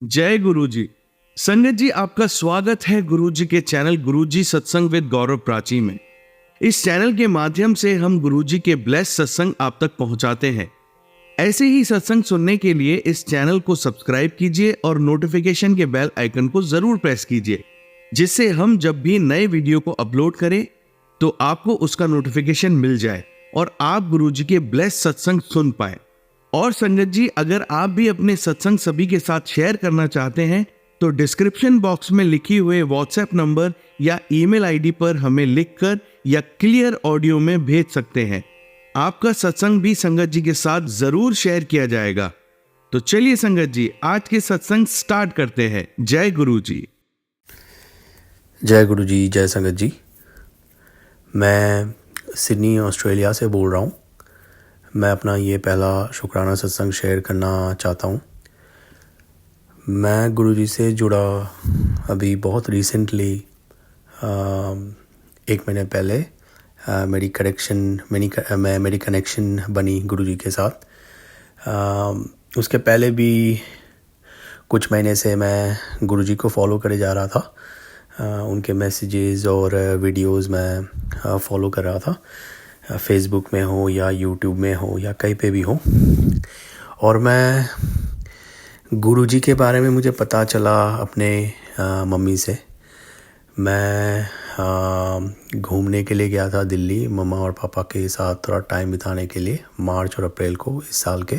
जय गुरुजी। संगत जी, आपका स्वागत है गुरुजी के चैनल गुरुजी सत्संग विद गौरव प्राची में। इस चैनल के माध्यम से हम गुरुजी के ब्लेस सत्संग आप तक पहुंचाते हैं। ऐसे ही सत्संग सुनने के लिए इस चैनल को सब्सक्राइब कीजिए और नोटिफिकेशन के बेल आइकन को जरूर प्रेस कीजिए, जिससे हम जब भी नए वीडियो को अपलोड करें तो आपको उसका नोटिफिकेशन मिल जाए और आप गुरुजी के ब्लेस सत्संग सुन पाए। और संगत जी, अगर आप भी अपने सत्संग सभी के साथ शेयर करना चाहते हैं तो डिस्क्रिप्शन बॉक्स में लिखी हुए व्हाट्सएप नंबर या ईमेल आईडी पर हमें लिखकर या क्लियर ऑडियो में भेज सकते हैं। आपका सत्संग भी संगत जी के साथ जरूर शेयर किया जाएगा। तो चलिए संगत जी, आज के सत्संग स्टार्ट करते हैं। जय गुरु जी। जय गुरु जी, जय संगत जी। मैं सिडनी ऑस्ट्रेलिया से बोल रहा हूँ। मैं अपना ये पहला शुक्राना सत्संग शेयर करना चाहता हूँ। मैं गुरु जी से जुड़ा अभी बहुत रिसेंटली, 1 महीने पहले मेरी कनेक्शन बनी गुरु जी के साथ। उसके पहले भी कुछ महीने से मैं गुरु जी को फॉलो करे जा रहा था। उनके मैसेजेस और वीडियोस मैं फॉलो कर रहा था, फेसबुक में हो या यूट्यूब में हो या कहीं पे भी हो। और मैं गुरु जी के बारे में मुझे पता चला अपने मम्मी से। मैं घूमने के लिए गया था दिल्ली मम्मा और पापा के साथ थोड़ा टाइम बिताने के लिए, मार्च और अप्रैल को इस साल के।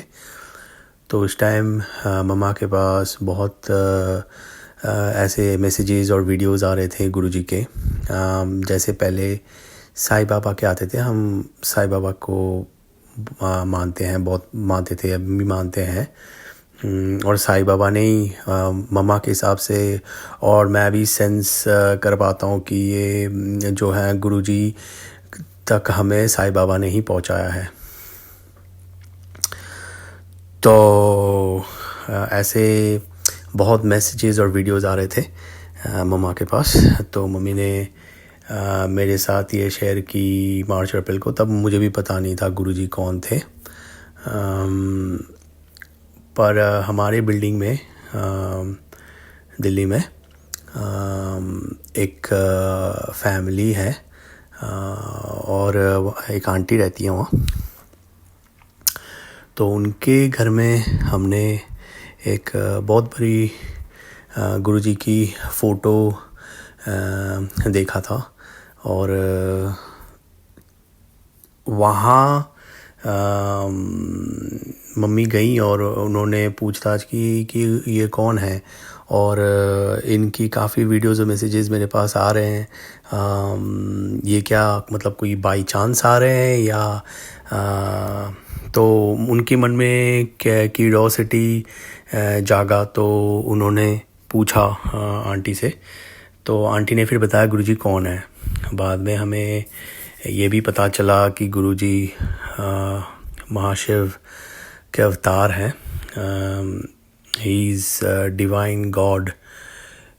तो उस टाइम मम्मा के पास बहुत ऐसे मैसेजेस और वीडियोस आ रहे थे गुरु जी के। जैसे पहले साईं बाबा के आते थे। हम साईं बाबा को मानते हैं, बहुत मानते थे, अभी भी मानते हैं। और साईं बाबा ने ही मम्मा के हिसाब से, और मैं भी सेंस कर पाता हूँ कि ये जो है गुरुजी तक हमें साईं बाबा ने ही पहुँचाया है। तो ऐसे बहुत मैसेजेस और वीडियोस आ रहे थे मम्मा के पास। तो मम्मी ने मेरे साथ ये शेयर की मार्च अप्रैल को। तब मुझे भी पता नहीं था गुरुजी कौन थे। पर हमारे बिल्डिंग में दिल्ली में एक फैमिली है और एक आंटी रहती है वहाँ। तो उनके घर में हमने एक बहुत बड़ी गुरुजी की फ़ोटो देखा था। और वहाँ मम्मी गई और उन्होंने पूछताछ की कि ये कौन है। और इनकी काफ़ी वीडियोज़ और मैसेजेस मेरे पास आ रहे हैं। ये क्या मतलब कोई बाई चांस आ रहे हैं या तो उनके मन में क्यूरियोसिटी जागा। तो उन्होंने पूछा आंटी से। तो आंटी ने फिर बताया गुरुजी कौन है। बाद में हमें ये भी पता चला कि गुरुजी महाशिव के अवतार हैं। He is divine God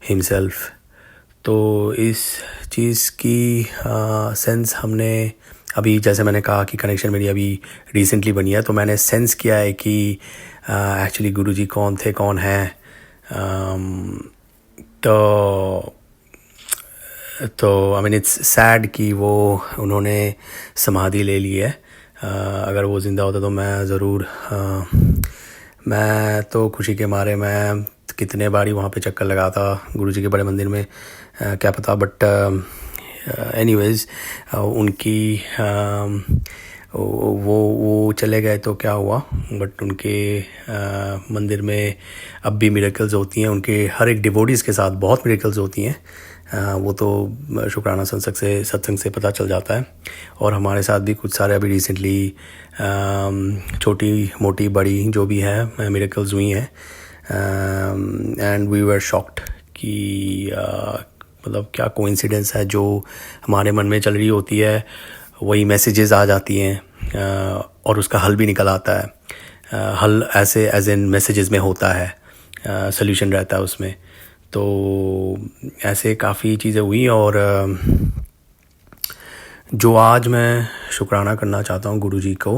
himself. तो इस चीज़ की सेंस हमने अभी, जैसे मैंने कहा कि कनेक्शन मेरी अभी रिसेंटली बनी है, तो मैंने सेंस किया है कि एक्चुअली गुरुजी कौन थे, कौन हैं। तो आई मीन इट्स सैड कि वो उन्होंने समाधि ले ली है। अगर वो ज़िंदा होता तो मैं ज़रूर, मैं तो खुशी के मारे मैं कितने बारी वहाँ पे चक्कर लगाता गुरुजी के बड़े मंदिर में, क्या पता। बट एनीवेज उनकी वो चले गए तो क्या हुआ। बट उनके मंदिर में अब भी मिरेकल्स होती हैं। उनके हर एक डिवोटीज़ के साथ बहुत मिरेकल्स होती हैं। वो तो शुक्राना सत्संग से पता चल जाता है। और हमारे साथ भी कुछ सारे अभी रिसेंटली छोटी मोटी बड़ी जो भी है मिरेकल्स हुई हैं। एंड वी वर शॉक्ड कि मतलब क्या कोइंसिडेंस है, जो हमारे मन में चल रही होती है वही मैसेजेस आ जाती हैं और उसका हल भी निकल आता है। हल ऐसे एज इन मैसेजेस में होता है, सॉल्यूशन रहता है उसमें। तो ऐसे काफ़ी चीज़ें हुई। और जो आज मैं शुक्राना करना चाहता हूँ गुरुजी को,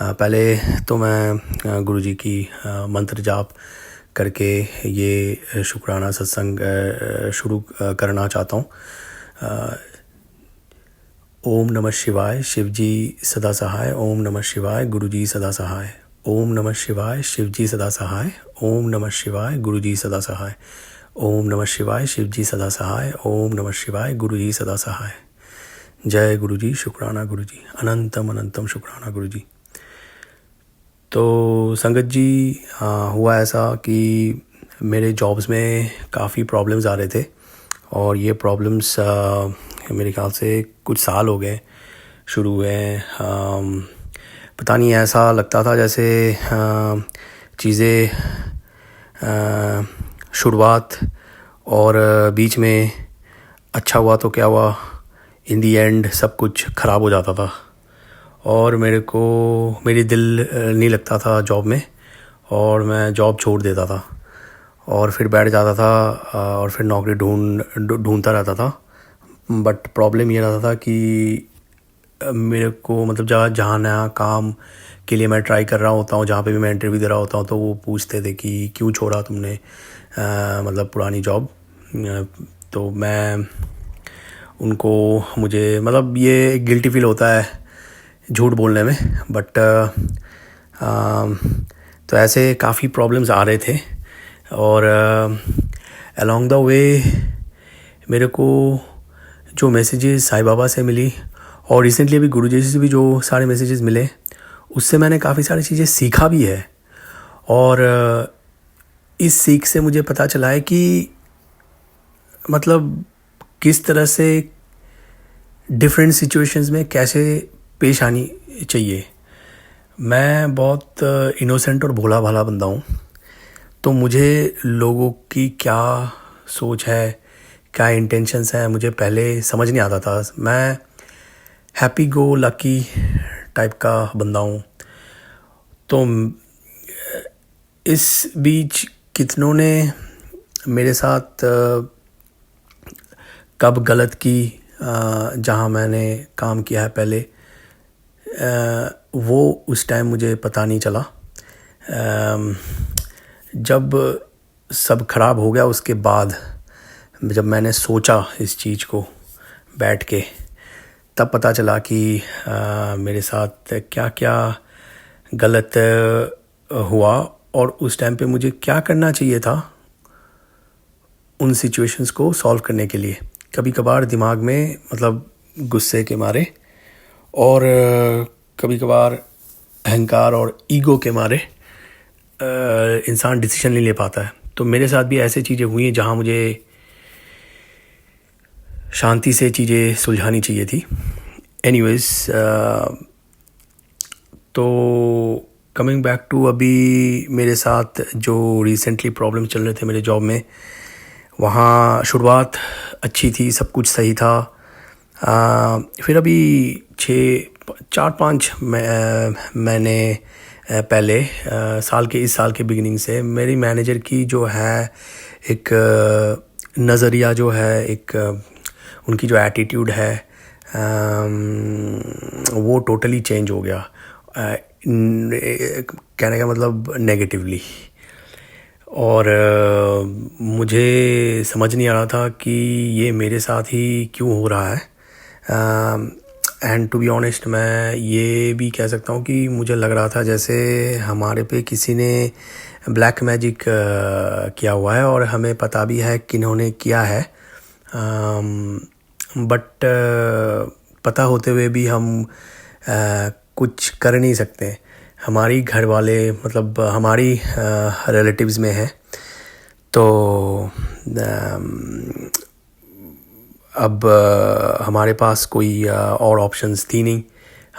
पहले तो मैं गुरुजी की मंत्र जाप करके ये शुक्राना सत्संग शुरू करना चाहता हूँ। ओम नमः शिवाय, शिवजी सदा सहाय। ओम नमः शिवाय, गुरुजी सदा सहाय। ओम नमः शिवाय, शिवजी सदा सहाय। ओम नमः शिवाय, गुरुजी सदा सहाय। ओम नमः शिवाय, शिवजी सदा सहाय। ओम नमः शिवाय, गुरुजी सदा सहाय। जय गुरुजी, शुक्राना गुरुजी, अनंतम अनंतम शुक्राना गुरुजी। तो संगत जी, हुआ ऐसा कि मेरे जॉब्स में काफ़ी प्रॉब्लम्स आ रहे थे और ये प्रॉब्लम्स मेरे ख्याल से कुछ साल हो गए शुरू हुए। पता नहीं, ऐसा लगता था जैसे चीज़ें शुरुआत और बीच में अच्छा हुआ तो क्या हुआ, इन दी एंड सब कुछ ख़राब हो जाता था और मेरी दिल नहीं लगता था जॉब में और मैं जॉब छोड़ देता था और फिर बैठ जाता था और फिर नौकरी ढूंढता रहता था। बट प्रॉब्लम ये रहता था कि मेरे को मतलब जहाँ नया काम के लिए मैं ट्राई कर रहा होता हूँ, जहाँ पे भी मैं इंटरव्यू दे रहा होता हूँ, तो वो पूछते थे कि क्यों छोड़ा तुमने मतलब पुरानी जॉब। तो मैं मुझे मतलब ये गिल्टी फील होता है झूठ बोलने में, बट तो ऐसे काफ़ी प्रॉब्लम्स आ रहे थे और अलोंग द वे मेरे को जो मैसेजेस साईं बाबा से मिली और रिसेंटली अभी गुरुजी से भी जो सारे मैसेजेस मिले, उससे मैंने काफ़ी सारी चीज़ें सीखा भी है। और इस सीख से मुझे पता चला है कि मतलब किस तरह से डिफरेंट सिचुएशंस में कैसे पेश आनी चाहिए। मैं बहुत इनोसेंट और भोला भाला बंदा हूँ, तो मुझे लोगों की क्या सोच है, क्या इंटेंशंस हैं, मुझे पहले समझ नहीं आता था। मैं हैप्पी गो लकी टाइप का बंदा हूँ। तो इस बीच कितनों ने मेरे साथ कब गलत की, जहाँ मैंने काम किया है पहले, वो उस टाइम मुझे पता नहीं चला। जब सब खराब हो गया उसके बाद जब मैंने सोचा इस चीज़ को बैठ के, तब पता चला कि मेरे साथ क्या क्या गलत हुआ और उस टाइम पे मुझे क्या करना चाहिए था उन सिचुएशंस को सॉल्व करने के लिए। कभी कभार दिमाग में मतलब गुस्से के मारे और कभी कभार अहंकार और ईगो के मारे इंसान डिसीजन नहीं ले पाता है। तो मेरे साथ भी ऐसे चीज़ें हुई हैं जहाँ मुझे शांति से चीज़ें सुलझानी चाहिए थी। एनीवेज, तो कमिंग बैक टू अभी मेरे साथ जो रिसेंटली प्रॉब्लम चल रहे थे मेरे जॉब में, वहाँ शुरुआत अच्छी थी, सब कुछ सही था। फिर अभी 4-5 महीने पहले इस साल के बिगिनिंग से मेरी मैनेजर की जो है एक नज़रिया जो है, एक उनकी जो एटीट्यूड है, वो टोटली चेंज हो गया। कहने का मतलब नेगेटिवली। और मुझे समझ नहीं आ रहा था कि ये मेरे साथ ही क्यों हो रहा है। एंड टू बी ऑनेस्ट, मैं ये भी कह सकता हूँ कि मुझे लग रहा था जैसे हमारे पे किसी ने ब्लैक मैजिक किया हुआ है और हमें पता भी है किन्होंने किया है। बट पता होते हुए भी हम कुछ कर नहीं सकते। हमारी घर वाले मतलब हमारी रिलेटिव्स में है, तो अब हमारे पास कोई और ऑप्शंस थी नहीं।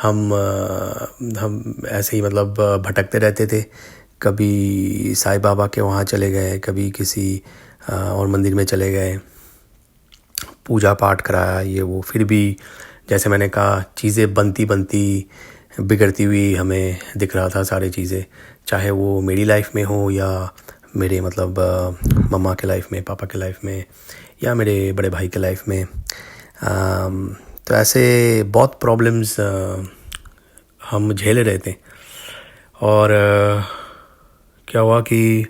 हम ऐसे ही मतलब भटकते रहते थे। कभी साईं बाबा के वहाँ चले गए, कभी किसी और मंदिर में चले गए, पूजा पाठ कराया ये वो। फिर भी जैसे मैंने कहा, चीज़ें बनती बिगड़ती हुई हमें दिख रहा था सारी चीज़ें, चाहे वो मेरी लाइफ में हो या मेरे मतलब मम्मा के लाइफ में, पापा के लाइफ में या मेरे बड़े भाई के लाइफ में। तो ऐसे बहुत प्रॉब्लम्स हम झेल रहे थे। और क्या हुआ कि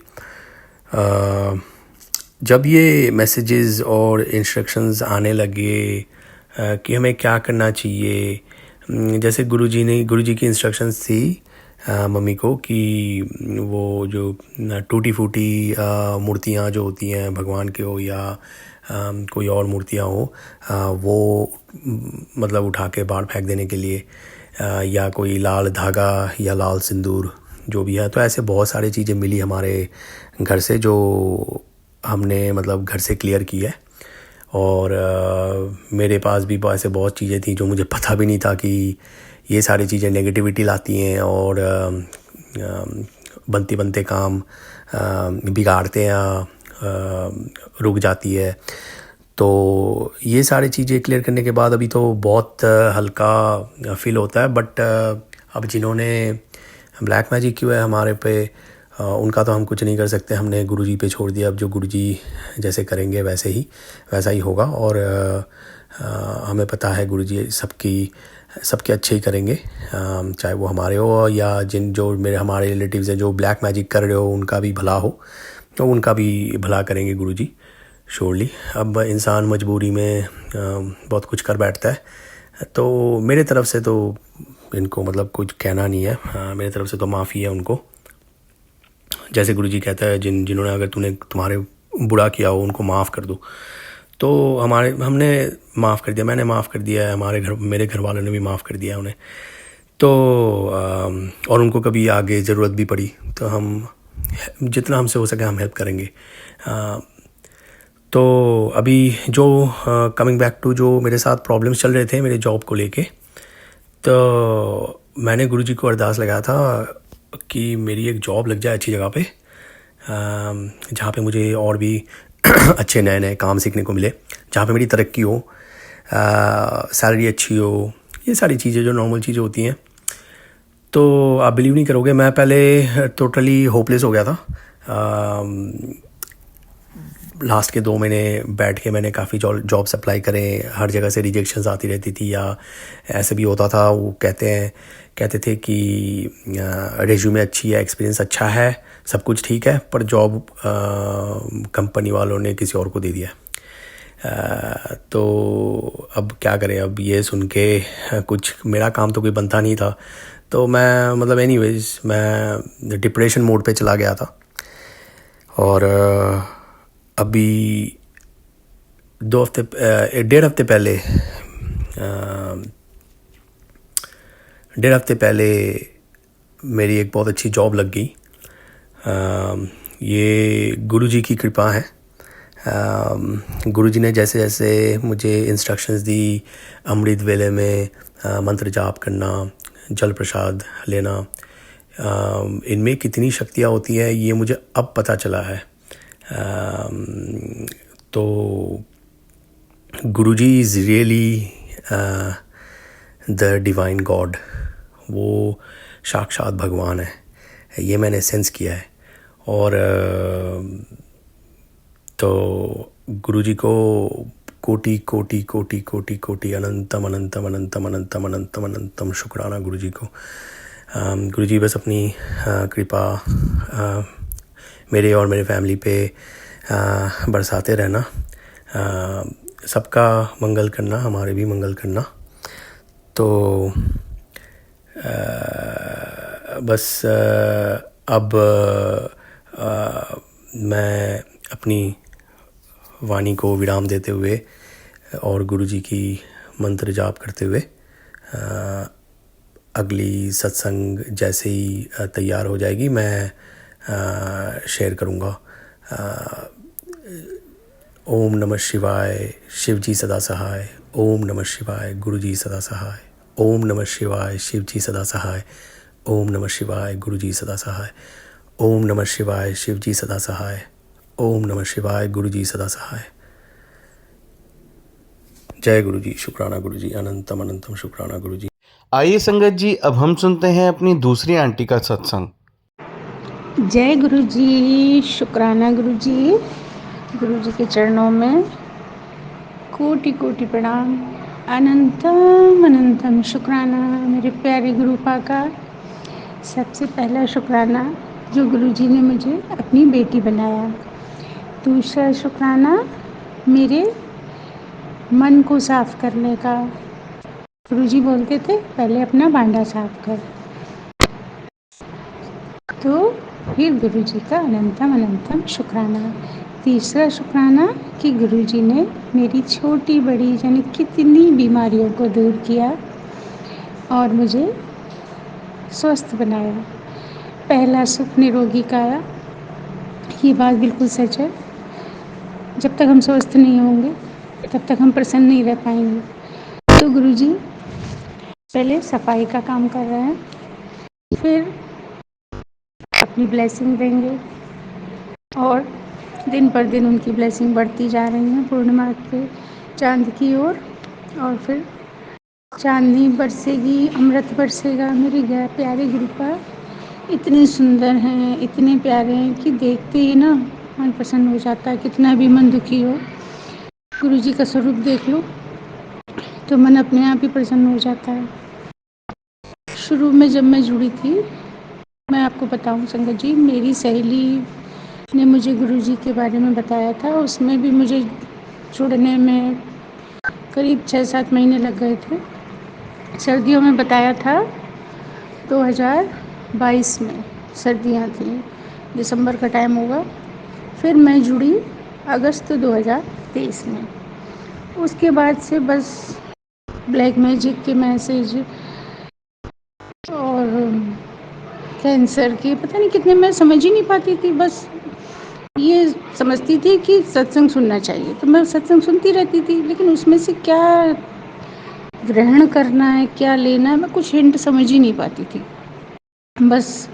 जब ये मैसेजेस और इंस्ट्रक्शंस आने लगे कि हमें क्या करना चाहिए, जैसे गुरुजी की इंस्ट्रक्शंस थी मम्मी को कि वो जो टूटी फूटी मूर्तियाँ जो होती हैं भगवान के हो या कोई और मूर्तियाँ हो, वो मतलब उठा के बाहर फेंक देने के लिए, या कोई लाल धागा या लाल सिंदूर जो भी है। तो ऐसे बहुत सारी चीज़ें मिली हमारे घर से जो हमने मतलब घर से क्लियर की है। और मेरे पास भी ऐसे बहुत चीज़ें थी जो मुझे पता भी नहीं था कि ये सारी चीज़ें नेगेटिविटी लाती हैं और बनते बनते काम बिगाड़ते हैं, रुक जाती है। तो ये सारी चीज़ें क्लियर करने के बाद अभी तो बहुत हल्का फील होता है। बट अब जिन्होंने ब्लैक मैजिक किया है हमारे पे, उनका तो हम कुछ नहीं कर सकते, हमने गुरुजी पे छोड़ दिया। अब जो गुरुजी जैसे करेंगे वैसा ही होगा। और हमें पता है गुरुजी सबके अच्छे ही करेंगे, चाहे वो हमारे हो या हमारे रिलेटिव्स हैं जो ब्लैक मैजिक कर रहे हो उनका भी भला हो, तो उनका भी भला करेंगे गुरुजी श्योरली। अब इंसान मजबूरी में बहुत कुछ कर बैठता है, तो मेरे तरफ से तो इनको मतलब कुछ कहना नहीं है, मेरे तरफ से तो माफ़ी है उनको। जैसे गुरुजी कहता है जिन्होंने अगर तुम्हारे बुरा किया हो उनको माफ़ कर दो, तो हमने माफ़ कर दिया, मैंने माफ़ कर दिया है, मेरे घर वालों ने भी माफ़ कर दिया उन्हें। तो और उनको कभी आगे ज़रूरत भी पड़ी तो हम जितना हमसे हो सके हम हेल्प करेंगे। तो अभी जो कमिंग बैक टू जो मेरे साथ प्रॉब्लम्स चल रहे थे मेरे जॉब को लेके, तो मैंने गुरुजी को अरदास लगाया था कि मेरी एक जॉब लग जाए अच्छी जगह पे, जहाँ पे मुझे और भी अच्छे नए नए काम सीखने को मिले, जहाँ पे मेरी तरक्की हो, सैलरी अच्छी हो, ये सारी चीज़ें जो नॉर्मल चीज़ें होती हैं। तो आप बिलीव नहीं करोगे, मैं पहले टोटली होपलेस हो गया था। लास्ट के 2 महीने बैठ के मैंने काफ़ी जॉब्स अप्लाई करें, हर जगह से रिजेक्शंस आती रहती थी, या ऐसे भी होता था वो कहते थे कि रेज्यूमे अच्छी है, एक्सपीरियंस अच्छा है, सब कुछ ठीक है, पर जॉब कंपनी वालों ने किसी और को दे दिया। तो अब क्या करें, अब ये सुन के कुछ मेरा काम तो कोई बनता नहीं था, तो मैं मतलब एनीवेज मैं डिप्रेशन मोड पे चला गया था। और अभी 1.5 हफ्ते पहले मेरी एक बहुत अच्छी जॉब लग गई। ये गुरुजी की कृपा है। गुरुजी ने जैसे जैसे मुझे इंस्ट्रक्शंस दी, अमृत वेले में मंत्र जाप करना, जल प्रसाद लेना, इनमें कितनी शक्तियाँ होती हैं ये मुझे अब पता चला है। तो Guruji is really the divine god, वो साक्षात भगवान है, ये मैंने सेंस किया है। और तो गुरुजी को कोटि कोटि कोटि कोटि कोटि अनंतम अनंतम अनंतम अनंतम अनंतम अनंतम शुक्राना गुरुजी को। गुरुजी बस अपनी कृपा मेरे और मेरे फैमिली पे बरसाते रहना, सबका मंगल करना, हमारे भी मंगल करना। तो बस अब मैं अपनी वाणी को विराम देते हुए और गुरुजी की मंत्र जाप करते हुए अगली सत्संग जैसे ही तैयार हो जाएगी मैं शेयर करूँगा। ओम नमः शिवाय, शिवजी सदा सहाय। ओम नमः शिवाय, गुरुजी सदा सहाय। ओम नमः शिवाय, शिवजी सदा सहाय। ओम नमः शिवाय, गुरुजी सदा सहाय। ओम नमः शिवाय, शिवजी सदा सहाय। ओम नमः शिवाय, गुरुजी सदा सहाय। जय गुरुजी, शुक्राना गुरुजी, अनंतम अनंतम शुक्राना गुरुजी। आइए संगत जी, अब हम सुनते हैं अपनी दूसरी आंटी का सत्संग। जय गुरुजी, शुक्राना गुरुजी। गुरुजी के चरणों में कोटि कोटि प्रणाम, अनंतम अनंतम शुक्राना मेरे प्यारे गुरु पाका। सबसे पहला शुक्राना जो गुरुजी ने मुझे अपनी बेटी बनाया। दूसरा शुक्राना मेरे मन को साफ करने का। गुरुजी बोलते थे पहले अपना भांडा साफ कर। तो फिर गुरुजी का अनंतम अनंतम शुक्राना। तीसरा शुक्राना कि गुरुजी ने मेरी छोटी बड़ी यानी कितनी बीमारियों को दूर किया और मुझे स्वस्थ बनाया। पहला सुख निरोगी काया, ये बात बिल्कुल सच है। जब तक हम स्वस्थ नहीं होंगे तब तक हम प्रसन्न नहीं रह पाएंगे। तो गुरुजी पहले सफाई का काम कर रहे हैं, फिर अपनी ब्लेसिंग देंगे और दिन पर दिन उनकी ब्लेसिंग बढ़ती जा रही है पूर्णिमा के चांद की ओर। और फिर चांदनी बरसेगी, अमृत बरसेगा। मेरे प्यारे गुरुपा इतने सुंदर हैं, इतने प्यारे हैं कि देखते ही ना मन प्रसन्न हो जाता है। कितना भी मन दुखी हो, गुरुजी का स्वरूप देख लो तो मन अपने आप ही प्रसन्न हो जाता है। शुरू में जब मैं जुड़ी थी, मैं आपको बताऊं संगत जी, मेरी सहेली ने मुझे गुरुजी के बारे में बताया था। उसमें भी मुझे जुड़ने में करीब 6-7 महीने लग गए थे। सर्दियों में बताया था 2022 में, सर्दियाँ थी, दिसंबर का टाइम होगा। फिर मैं जुड़ी अगस्त 2023 में। उसके बाद से बस ब्लैक मैजिक के मैसेज और कैंसर के पता नहीं कितने, मैं समझ ही नहीं पाती थी। बस ये समझती थी कि सत्संग सुनना चाहिए, तो मैं सत्संग सुनती रहती थी, लेकिन उसमें से क्या ग्रहण करना है, क्या लेना है, मैं कुछ हिंट समझ ही नहीं पाती थी। बस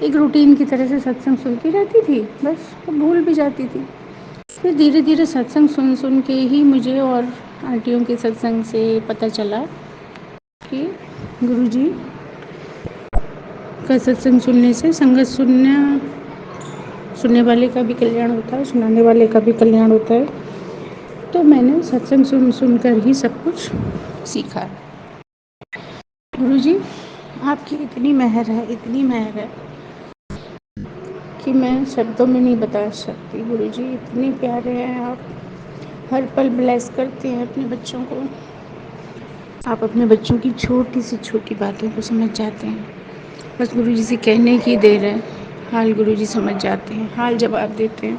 एक रूटीन की तरह से सत्संग सुनती रहती थी, बस तो भूल भी जाती थी। फिर धीरे धीरे सत्संग सुन सुन के ही मुझे और आंटियों के सत्संग से पता चला कि गुरुजी का सत्संग सुनने से संगत सुनने वाले का भी कल्याण होता है, सुनाने वाले का भी कल्याण होता है। तो मैंने सत्संग सुनकर ही सब कुछ सीखा। गुरुजी आपकी इतनी मेहर है, इतनी मेहर है कि मैं शब्दों में नहीं बता सकती। गुरुजी इतने प्यारे हैं आप, हर पल ब्लेस करते हैं अपने बच्चों को। आप अपने बच्चों की छोटी से छोटी बातों को समझ जाते हैं। बस गुरुजी से कहने की देर है, हाल गुरुजी समझ जाते हैं, हाल जवाब देते हैं।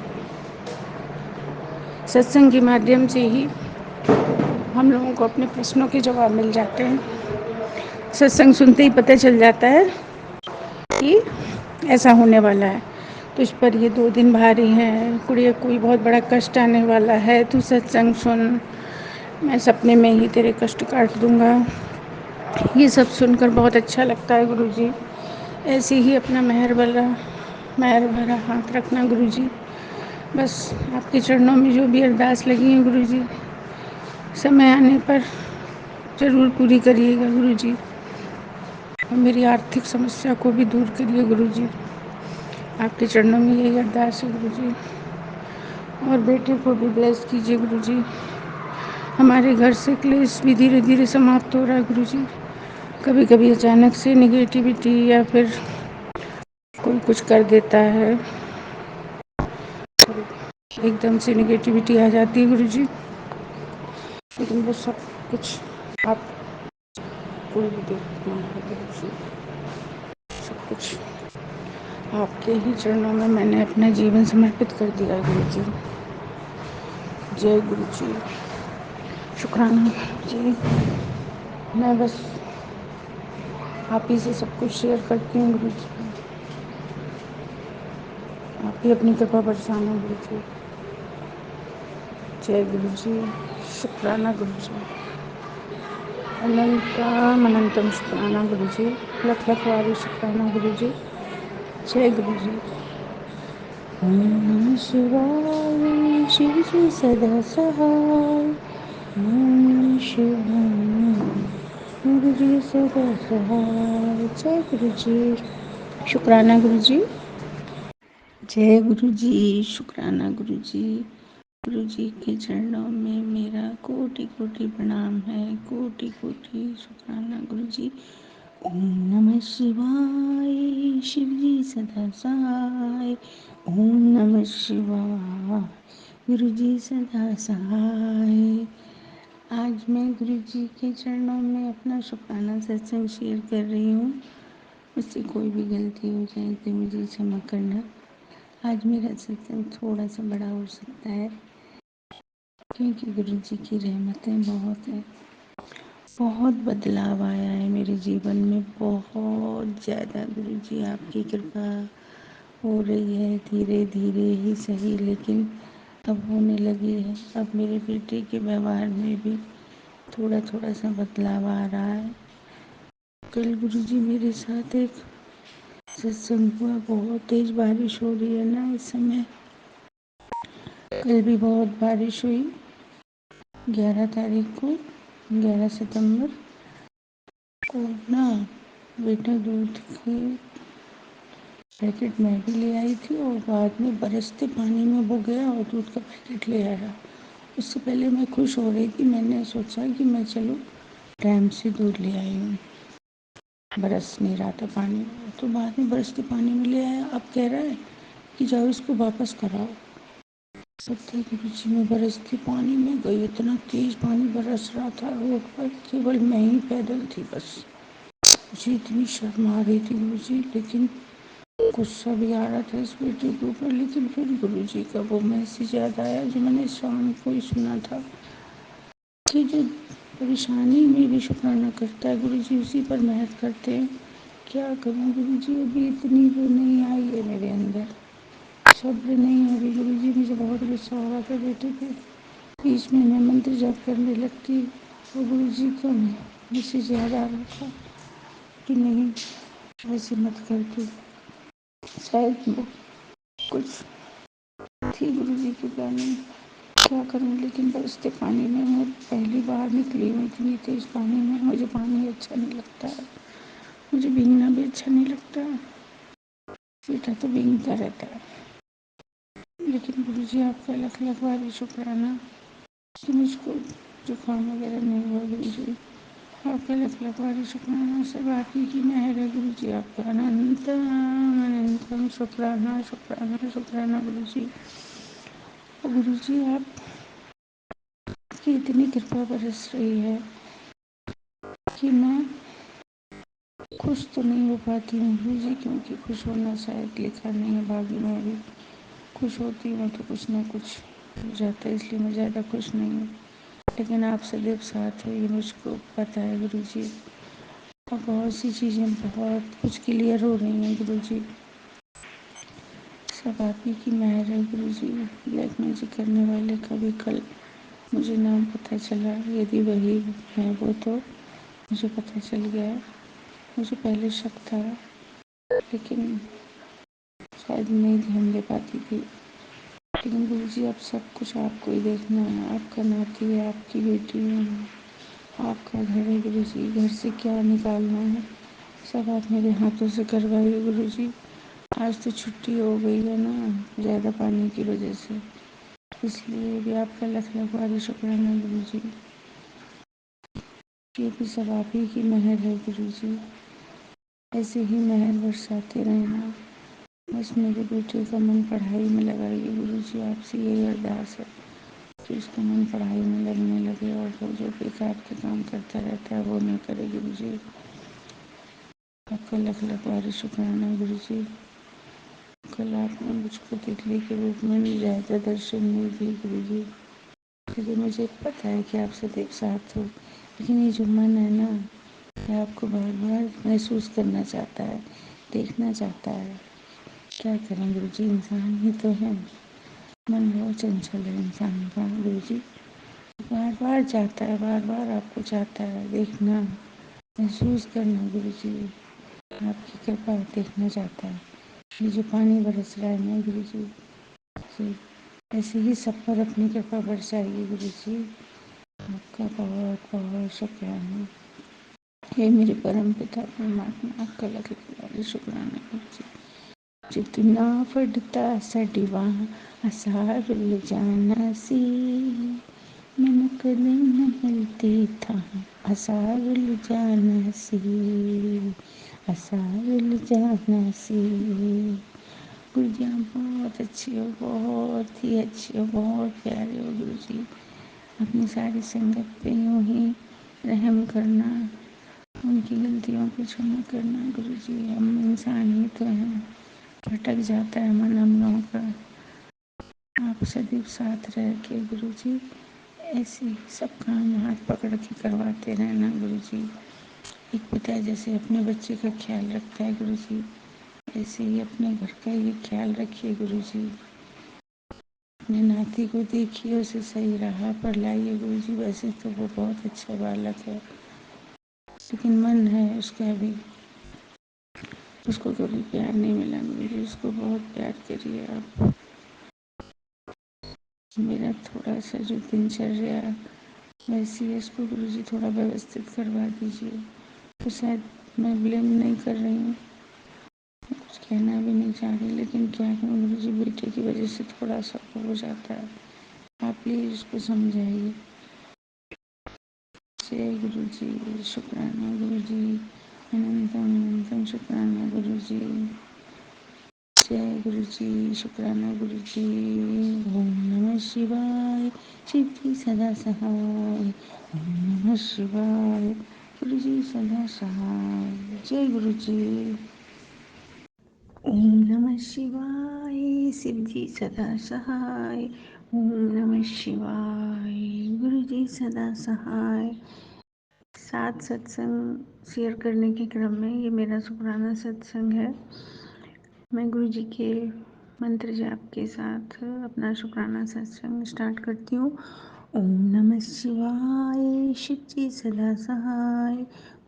सत्संग के माध्यम से ही हम लोगों को अपने प्रश्नों के जवाब मिल जाते हैं। सत्संग सुनते ही पता चल जाता है कि ऐसा होने वाला है, तुझ पर ये 2 दिन भारी हैं, कुड़िया कोई बहुत बड़ा कष्ट आने वाला है, तू सत्संग सुन, मैं सपने में ही तेरे कष्ट काट दूंगा। ये सब सुनकर बहुत अच्छा लगता है गुरुजी। ऐसे ही अपना मेहर भरा हाथ रखना गुरुजी। बस आपके चरणों में जो भी अरदास लगी है गुरुजी, समय आने पर ज़रूर पूरी करिएगा गुरुजी। और मेरी आर्थिक समस्या को भी दूर करिए गुरुजी। आपके चरणों में यही अरदास है गुरुजी। और बेटे को भी ब्लेस कीजिए गुरुजी। हमारे घर से क्लेश भी धीरे धीरे समाप्त हो रहा है गुरुजी। कभी कभी अचानक से नेगेटिविटी या फिर कोई कुछ कर देता है, एकदम से नेगेटिविटी आ जाती है गुरुजी। लेकिन वो सब कुछ आप कोई भी देखना है गुरुजी, सब कुछ आपके ही चरणों में मैंने अपना जीवन समर्पित कर दिया है गुरुजी। जय गुरुजी, शुक्राना जी। मैं बस आप ही से सब कुछ शेयर करती हूँ गुरुजी। आप ही अपनी कृपा बरसाना गुरुजी। जय गुरुजी, शुक्राना गुरुजी, अनंतम अनंतम शुक्राना गुरुजी, लख लख वारी शुक्राना गुरुजी। जय गुरुजी। ओम नमः शिवाय, शिव जी सदा सहाय। ओम नमः शिवाय, गुरुजी सदा सहाय। जय गुरुजी, शुक्राना गुरुजी। जय गुरुजी, शुक्राना गुरुजी। गुरुजी के चरणों में मेरा कोटि कोटि प्रणाम है, कोटि कोटि शुक्राना गुरुजी। ओम नमः शिवाय शिवजी सदा सहाय। ओम नमः शिवाय गुरुजी सदा सहाय। आज मैं गुरुजी के चरणों में अपना शुक्राना सत्संग शेयर कर रही हूँ। मुझसे कोई भी गलती हो जाए तो मुझे क्षमा करना। आज मेरा सत्संग थोड़ा सा बड़ा हो सकता है क्योंकि गुरुजी की रहमतें बहुत हैं। बहुत बदलाव आया है मेरे जीवन में, बहुत ज़्यादा। गुरुजी आपकी कृपा हो रही है, धीरे धीरे ही सही, लेकिन अब होने लगी है। अब मेरे बेटे के व्यवहार में भी थोड़ा थोड़ा सा बदलाव आ रहा है। कल गुरुजी मेरे साथ एक सत्संग हुआ, बहुत तेज बारिश हो रही है ना इस समय। कल भी बहुत बारिश हुई, 11 तारीख को, 11 सितंबर को ना। बेटा दूध की पैकेट मैं भी ले आई थी और बाद में बरसते पानी में वो गया और दूध का पैकेट ले आया। उससे पहले मैं खुश हो रही थी, मैंने सोचा कि मैं चलो टाइम से दूध ले आई हूँ, बरस नहीं रहा था पानी में। तो बाद में बरसते पानी में ले आया। अब कह रहा है कि जाओ इसको वापस कराओ। सत्य गुरुजी में बरसते पानी में गई, इतना तेज पानी बरस रहा था रोड पर, केवल मैं ही पैदल थी बस। मुझे इतनी शर्म आ रही थी गुरुजी, लेकिन गुस्सा भी आ रहा था इस बेटे के ऊपर। लेकिन फिर गुरुजी का वो मैसेज याद आया जो मैंने शाम को ही सुना था कि जो परेशानी में भी शुक्राना करता है गुरुजी उसी पर मेहर करते हैं। क्या करूं गुरुजी, अभी इतनी वो नहीं आई है मेरे अंदर, सब्र नहीं है अभी गुरुजी। मुझे बहुत गुस्सा हो रहा था बेटे पे। बीच में मैं मंत्र जाप करने लगती और गुरुजी का मैसेज याद आ रहा था कि नहीं ऐसे मत कर तू। शायद वो कुछ थी गुरुजी की प्लानिंग, क्या करूं। लेकिन बरसते पानी में मैं पहली बार निकली हूँ इतनी तेज पानी में। मुझे पानी अच्छा नहीं लगता है, मुझे भीगना भी अच्छा नहीं लगता। बेटा तो भीगता रहता है। लेकिन गुरुजी आपका लख लख बार शुक्राना कि मुझको जुकाम वगैरह नहीं हुआ गुरुजी। आपका लख लख बार शुक्राना, सब आप ही की मेहर है गुरुजी। आपका अनंतम अनंतम शुक्राना शुक्राना शुक्राना गुरुजी। गुरुजी आपकी इतनी कृपा बरस रही है कि मैं खुश तो नहीं हो पाती हूँ गुरुजी, क्योंकि खुश होना शायद लिखा नहीं है भाग्य में। भी खुश होती हूँ तो कुछ ना कुछ हो जाता है, इसलिए मैं ज़्यादा खुश नहीं हूँ। लेकिन आप सदैव साथ हो ये मुझको पता है गुरुजी। और बहुत सी चीज़ें बहुत कुछ क्लियर हो रही हैं गुरुजी, सब आप ही की मेहर है गुरुजी। ब्लैक मैजिक करने वाले का भी कल मुझे नाम पता चला, यदि वही है वो तो मुझे पता चल गया। मुझे पहले शक था लेकिन शायद नहीं ध्यान दे पाती थी। लेकिन गुरुजी अब सब कुछ आपको ही देखना है। आपका नाती है, आपकी बेटी है, आपका घर है गुरुजी। घर से क्या निकालना है सब आप मेरे हाथों से करवाइए गुरुजी। आज तो छुट्टी हो गई है ना ज़्यादा पानी की वजह से, इसलिए भी आपका लख लख बार शुक्राना गुरुजी। ये भी सब आप ही की मेहर है गुरुजी। ऐसे ही मेहर बरसाते रहना। बस मेरे बेटे का मन पढ़ाई में लगाइए गुरुजी। आपसे यही अरदास है कि उसका मन पढ़ाई में लगने लगे और वो जो बेकार के काम करता रहता है वो नहीं करे गुरुजी। आपका लख लख बार शुक्राना गुरुजी। कल आपने मुझको तितली के रूप में भी ज़्यादा दर्शन नहीं दिए गुरुजी, क्योंकि मुझे पता है कि आप सदैव साथ हो। लेकिन ये जो मन है ना, ये आपको बार बार महसूस करना चाहता है, देखना चाहता है। क्या करें गुरुजी, इंसान ही तो है। मन बहुत चंचल है इंसान का गुरुजी, बार बार चाहता है, बार बार आपको चाहता है देखना, महसूस करना गुरुजी। आपकी कृपा देखना चाहता है। ये जो पानी बरस रहा है ना गुरुजी, ऐसे ही सब पर अपनी कृपा बरसाइए गुरुजी। आपका बहुत बहुत शुक्राना। हे मेरे परम पिता परमात्मा, आपका लख लख बार शुक्राना गुरुजी। जितना फटता सडिवा असा रुल जाना सी, मैंने कदे न मिलती था असारुल जाना सी, असारुल जाना सी। गुरु जी आप बहुत अच्छे हो, बहुत ही अच्छे हो, बहुत प्यारे हो गुरु जी। अपनी सारी संगत पे यूं ही रहम करना, उनकी गलतियों को क्षमा करना गुरु जी। हम इंसान ही तो हैं, भटक जाता है मन हम लोगों का। आप सदैव साथ रह के गुरु जी ऐसे ही सब काम हाथ पकड़ के करवाते रहना गुरु जी। एक पिता जैसे अपने बच्चे का ख्याल रखता है गुरु जी, ऐसे ही अपने घर का ये ख्याल रखिए गुरु जी। अपने नाती को देखिए, उसे सही राह पर लाइए गुरु जी। वैसे तो वो बहुत अच्छा बालक है, लेकिन मन है उसका भी, उसको कभी प्यार नहीं मिला गुरु जी। उसको बहुत प्यार करिए आप। मेरा थोड़ा सा जो दिनचर्या वैसी है, इसको गुरु जी थोड़ा व्यवस्थित करवा दीजिए। तो शायद मैं ब्लेम नहीं कर रही हूँ, कुछ कहना भी नहीं चाह रही, लेकिन क्या करूँ गुरु जी, बेटे की वजह से थोड़ा सा हो जाता है। आप प्लीज उसको समझाइए। जय गुरु जी, शुक्राना गुरु जी, अनंतम अनंतम शुक्राना गुरु जी। जय गुरु जी, शुक्राना गुरु जी। ओम नमः शिवाय, शिव जी सदा सहाय। ओम नमः शिवाय, गुरु जी सदा सहाय। जय गुरु जी। ओम नमः शिवाय, शिव जी सदा सहाय। ओम नमः शिवाय, गुरु जी सदा सहाय। सात सत्संग शेयर करने के क्रम में ये मेरा शुक्राना सत्संग है। मैं गुरु जी के मंत्र जाप के साथ अपना शुक्राना सत्संग स्टार्ट करती हूँ। ओम नमः शिवाय, शिव जी सदा सहाय।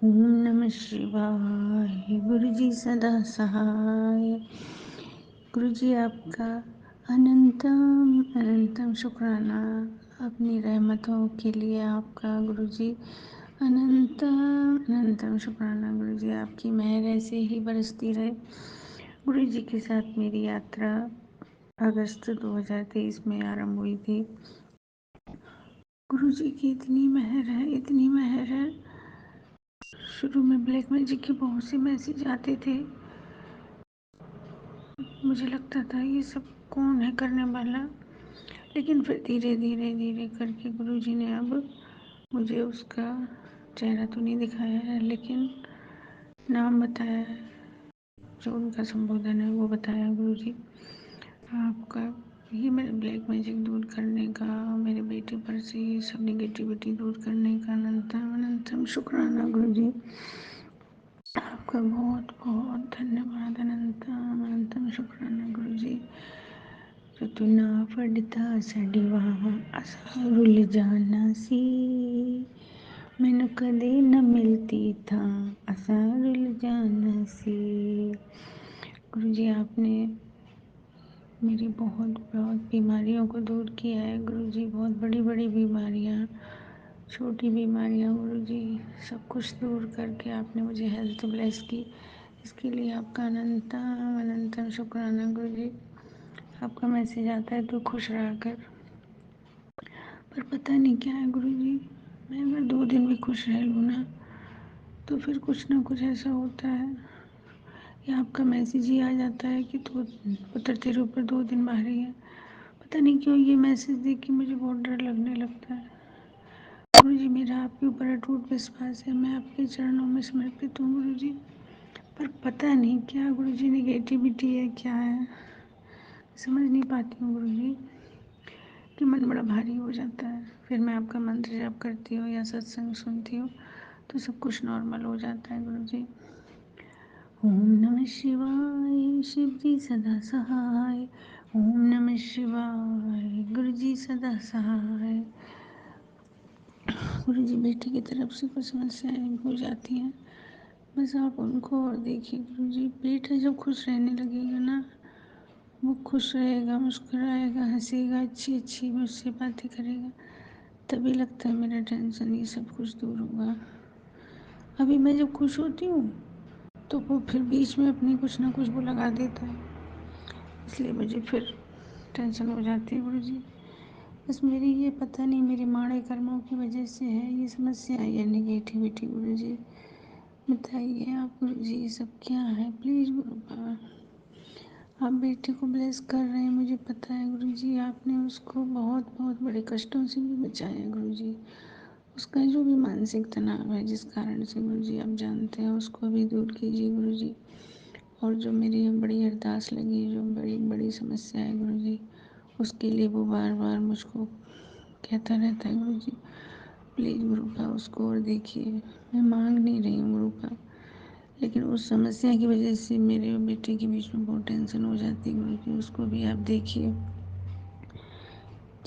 ओम नमः शिवाय, गुरु जी सदा सहाय। गुरु जी आपका अनंतम अनंतम शुक्राना, अपनी रहमतों के लिए आपका गुरु जी अनंतम अनंतम शुक्राना। गुरु जी आपकी मेहर ऐसे ही बरसती रहे। गुरु जी के साथ मेरी यात्रा अगस्त 2023 में आरंभ हुई थी। गुरु जी की इतनी मेहर है, इतनी मेहर है। शुरू में ब्लैक मैजिक के बहुत से मैसेज आते थे, मुझे लगता था ये सब कौन है करने वाला, लेकिन फिर धीरे धीरे धीरे करके गुरु जी ने अब मुझे उसका चेहरा तो नहीं दिखाया है, लेकिन नाम बताया है, जो उनका संबोधन है वो बताया। गुरु जी आपका ये मेरे ब्लैक मैजिक दूर करने का, मेरे बेटे पर से ये सब निगेटिविटी दूर करने का अनंतम अनंतम शुक्राना गुरु जी। आपका बहुत बहुत धन्यवाद, अनंतम अनंतम शुक्राना गुरु जी। ऋतुना पढ़ता सडिवा असारुल जाना सी, मैनू कदे न मिलती था असारुल जाना सी। गुरु जी आपने मेरी बहुत बहुत बीमारियों को दूर किया है गुरु जी। बहुत बड़ी बड़ी बीमारियाँ, छोटी बीमारियाँ गुरु जी, सब कुछ दूर करके आपने मुझे हेल्थ ब्लेस की। इसके लिए आपका अनंतम अनंतम शुक्राना गुरु जी। आपका मैसेज आता है तो खुश रहा कर, पर पता नहीं क्या है गुरु जी, मैं अगर 2 दिन भी खुश रह लूँ ना, तो फिर कुछ ना कुछ ऐसा होता है, या आपका मैसेज ही आ जाता है कि तो पुत्र तेरे ऊपर 2 दिन भारी है। पता नहीं क्यों ये मैसेज देख के मुझे बहुत डर लगने लगता है। गुरु जी मेरा आपके ऊपर अटूट विश्वास है, मैं आपके चरणों में समर्पित हूँ गुरु जी, पर पता नहीं क्या गुरु जी निगेटिविटी है, क्या है समझ नहीं पाती हूँ गुरु जी, कि मन बड़ा भारी हो जाता है। फिर मैं आपका मंत्र जप करती हूँ या सत्संग सुनती हूँ तो सब कुछ नॉर्मल हो जाता है गुरु जी। ओम नमः शिवाय, शिव जी सदा सहाय। ओम नमः शिवाय, गुरु जी सदा सहाय। गुरु जी बेटी की तरफ से कुछ समस्याएं हो जाती हैं, बस आप उनको और देखिए गुरु जी। बेटा जब खुश रहने लगेगा ना, वो खुश रहेगा, मुस्कुराएगा, हंसेगा, अच्छी अच्छी मुझसे बातें करेगा, तभी लगता है मेरा टेंशन ये सब कुछ दूर होगा। अभी मैं जब खुश होती हूँ तो वो फिर बीच में अपनी कुछ ना कुछ वो लगा देता है, इसलिए मुझे फिर टेंशन हो जाती है गुरु जी। बस मेरी ये पता नहीं मेरे माड़े कर्मों की वजह से है ये समस्या या नेगेटिविटी। गुरु जी बताइए आप, गुरु जी ये सब क्या है? प्लीज़ गुरु बाबा, आप बेटे को ब्लेस कर रहे हैं, मुझे पता है गुरु जी, आपने उसको बहुत बहुत बड़े कष्टों से भी बचाया गुरु जी। उसका जो भी मानसिक तनाव है जिस कारण से गुरु जी आप जानते हैं, उसको भी दूर कीजिए गुरु जी। और जो मेरी बड़ी अरदास लगी, जो बड़ी बड़ी समस्या है गुरु जी, उसके लिए वो बार बार मुझको कहता रहता है गुरु जी। प्लीज़ गुरु का उसको और देखिए, मैं मांग नहीं रही हूँ गुरु का, लेकिन उस समस्या की वजह से मेरे और बेटे के बीच में बहुत टेंशन हो जाती है गुरु जी, उसको भी आप देखिए।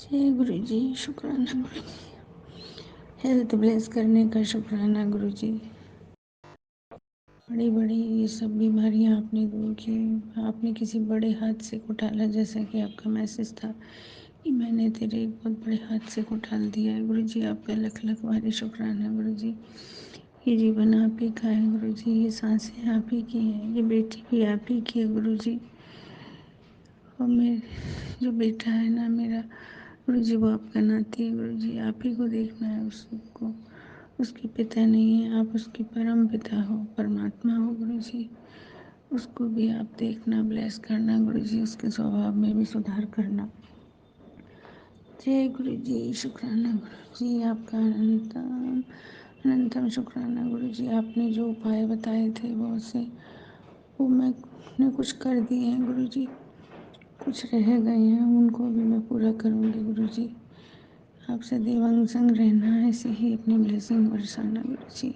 जय गुरु जी, शुक्राना गुरु जी, हेल्थ ब्लेस करने का शुक्राना गुरु जी। बड़ी बड़ी ये सब बीमारियां आपने दूर की, आपने किसी बड़े हादसे को टाला, जैसा कि आपका मैसेज था कि मैंने तेरे एक बहुत बड़े हादसे को टाल दिया है गुरु जी। आपका लख लख भारी शुक्राना गुरु जी। ये जीवन आप ही का है गुरु जी, ये सांसें आप ही की हैं, ये बेटी भी आप ही की है गुरु जी। और मेरे जो बेटा है ना मेरा गुरु जी, वो आपका नाती है गुरु जी, आप ही को देखना है उसको, उसके पिता नहीं है, आप उसके परम पिता हो, परमात्मा हो गुरु जी। उसको भी आप देखना, ब्लेस करना गुरु जी, उसके स्वभाव में भी सुधार करना। जय गुरु जी, शुक्राना गुरु जी, आपका अनंतम अनंतम शुक्राना गुरु जी। आपने जो उपाय बताए थे बहुत से, वो मैंने कुछ कर दिए हैं गुरु जी, कुछ रह गए हैं, उनको भी मैं पूरा करूँगी गुरु जी। आप सदैव अंग संग रहना, ऐसे ही अपनी ब्लेसिंग बरसाना गुरु जी।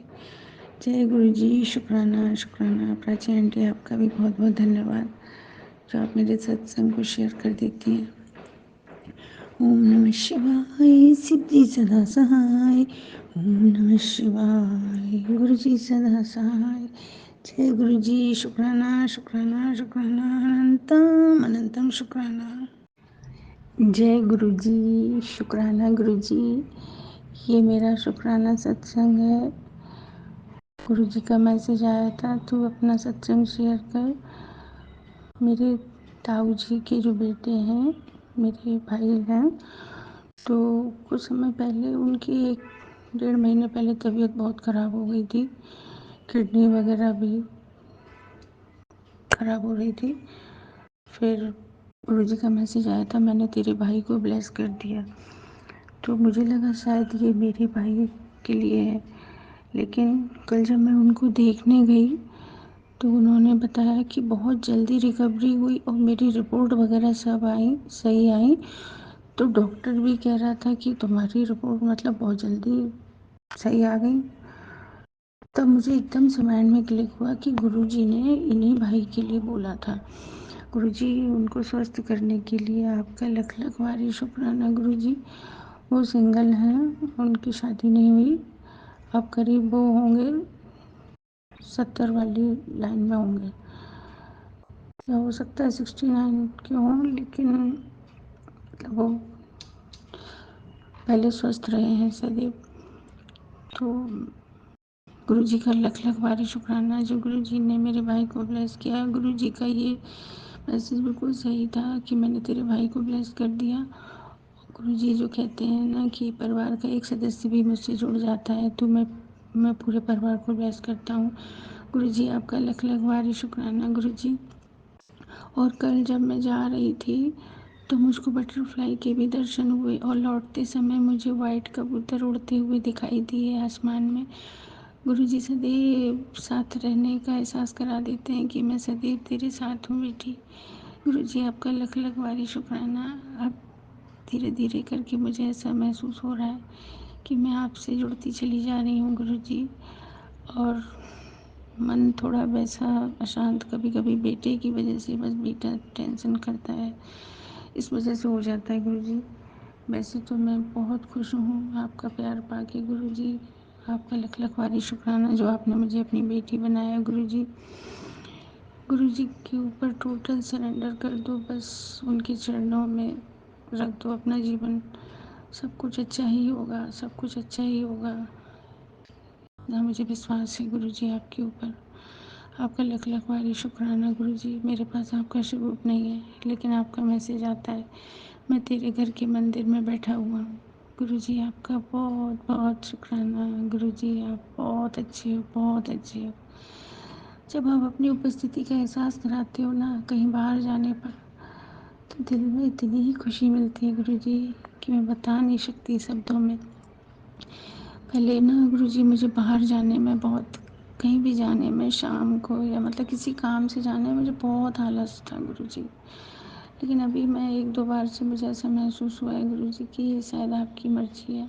जय गुरु जी, शुक्राना शुक्राना। प्राची आंटी, आपका भी बहुत बहुत धन्यवाद जो आप मेरे सत्संग को शेयर कर देती हैं। ओम नमः शिवाय, सिद्धि सदा सहाय। ओम नमः शिवाय, गुरु जी सदा सहाय। जय गुरु जी, शुक्राना शुक्राना शुक्राना, अनंतम अनंतम शुक्राना। जय गुरु जी, शुक्राना गुरु जी। ये मेरा शुक्राना सत्संग है। गुरु जी का मैसेज आया था, तू अपना सत्संग शेयर कर। मेरे ताऊ जी के जो बेटे हैं, मेरे भाई हैं, तो कुछ समय पहले उनकी 1 डेढ़ महीने पहले तबीयत बहुत ख़राब हो गई थी, किडनी वगैरह भी ख़राब हो रही थी। फिर गुरु जी का मैसेज आया था, मैंने तेरे भाई को ब्लेस कर दिया। तो मुझे लगा शायद ये मेरे भाई के लिए है, लेकिन कल जब मैं उनको देखने गई तो उन्होंने बताया कि बहुत जल्दी रिकवरी हुई और मेरी रिपोर्ट वगैरह सब आई, सही आई। तो डॉक्टर भी कह रहा था कि तुम्हारी रिपोर्ट मतलब बहुत जल्दी सही आ गई। तब मुझे एकदम से माइंड में क्लिक हुआ कि गुरुजी ने इन्हीं भाई के लिए बोला था। गुरुजी उनको स्वस्थ करने के लिए आपका लख लख भारी शुक्राना गुरुजी। वो सिंगल हैं, उनकी शादी नहीं हुई। अब करीब वो होंगे 70 वाली लाइन में होंगे, या हो सकता है 69 के हों, लेकिन मतलब वो पहले स्वस्थ रहे हैं सदैव। तो गुरुजी का लख लख भारी शुक्राना जो गुरुजी ने मेरे भाई को ब्लेस किया। गुरुजी का ये मैसेज बिल्कुल सही था कि मैंने तेरे भाई को ब्लेस कर दिया। गुरुजी जो कहते हैं ना कि परिवार का एक सदस्य भी मुझसे जुड़ जाता है, तो मैं पूरे परिवार को ब्लेस करता हूँ। गुरुजी आपका लख लख भारी शुक्राना गुरुजी। और कल जब मैं जा रही थी तो मुझको बटरफ्लाई के भी दर्शन हुए, और लौटते समय मुझे वाइट कबूतर उड़ते हुए दिखाई दिए आसमान में। गुरुजी सदैव साथ रहने का एहसास करा देते हैं कि मैं सदैव तेरे साथ हूँ बेटी। गुरुजी आपका लख लख भारी शुक्राना। अब धीरे धीरे करके मुझे ऐसा महसूस हो रहा है कि मैं आपसे जुड़ती चली जा रही हूँ गुरुजी। और मन थोड़ा वैसा अशांत कभी कभी बेटे की वजह से, बस बेटा टेंशन करता है, इस वजह से हो जाता है गुरुजी। वैसे तो मैं बहुत खुश हूँ आपका प्यार पाके गुरुजी। आपका लख लख भारी शुक्राना जो आपने मुझे अपनी बेटी बनाया गुरुजी। गुरुजी के ऊपर टोटल सरेंडर कर दो, बस उनके चरणों में रख दो अपना जीवन। सब कुछ अच्छा ही होगा, सब कुछ अच्छा ही होगा, ना मुझे विश्वास है गुरुजी आपके ऊपर। आपका लख लख भारी शुक्राना गुरुजी। मेरे पास आपका स्वरूप नहीं है, लेकिन आपका मैसेज आता है, मैं तेरे घर के मंदिर में बैठा हुआ हूँ। गुरुजी आपका बहुत बहुत शुक्राना। गुरुजी आप बहुत अच्छे हो, बहुत अच्छे हो। जब आप अपनी उपस्थिति का एहसास कराते हो ना कहीं बाहर जाने पर, तो दिल में इतनी ही खुशी मिलती है गुरुजी कि मैं बता नहीं सकती शब्दों में। पहले ना गुरुजी मुझे बाहर जाने में बहुत, कहीं भी जाने में, शाम को या मतलब किसी काम से जाने में मुझे बहुत आलस था गुरुजी। लेकिन अभी मैं 1-2 बार से मुझे ऐसा महसूस हुआ है गुरुजी कि ये शायद आपकी मर्ज़ी है।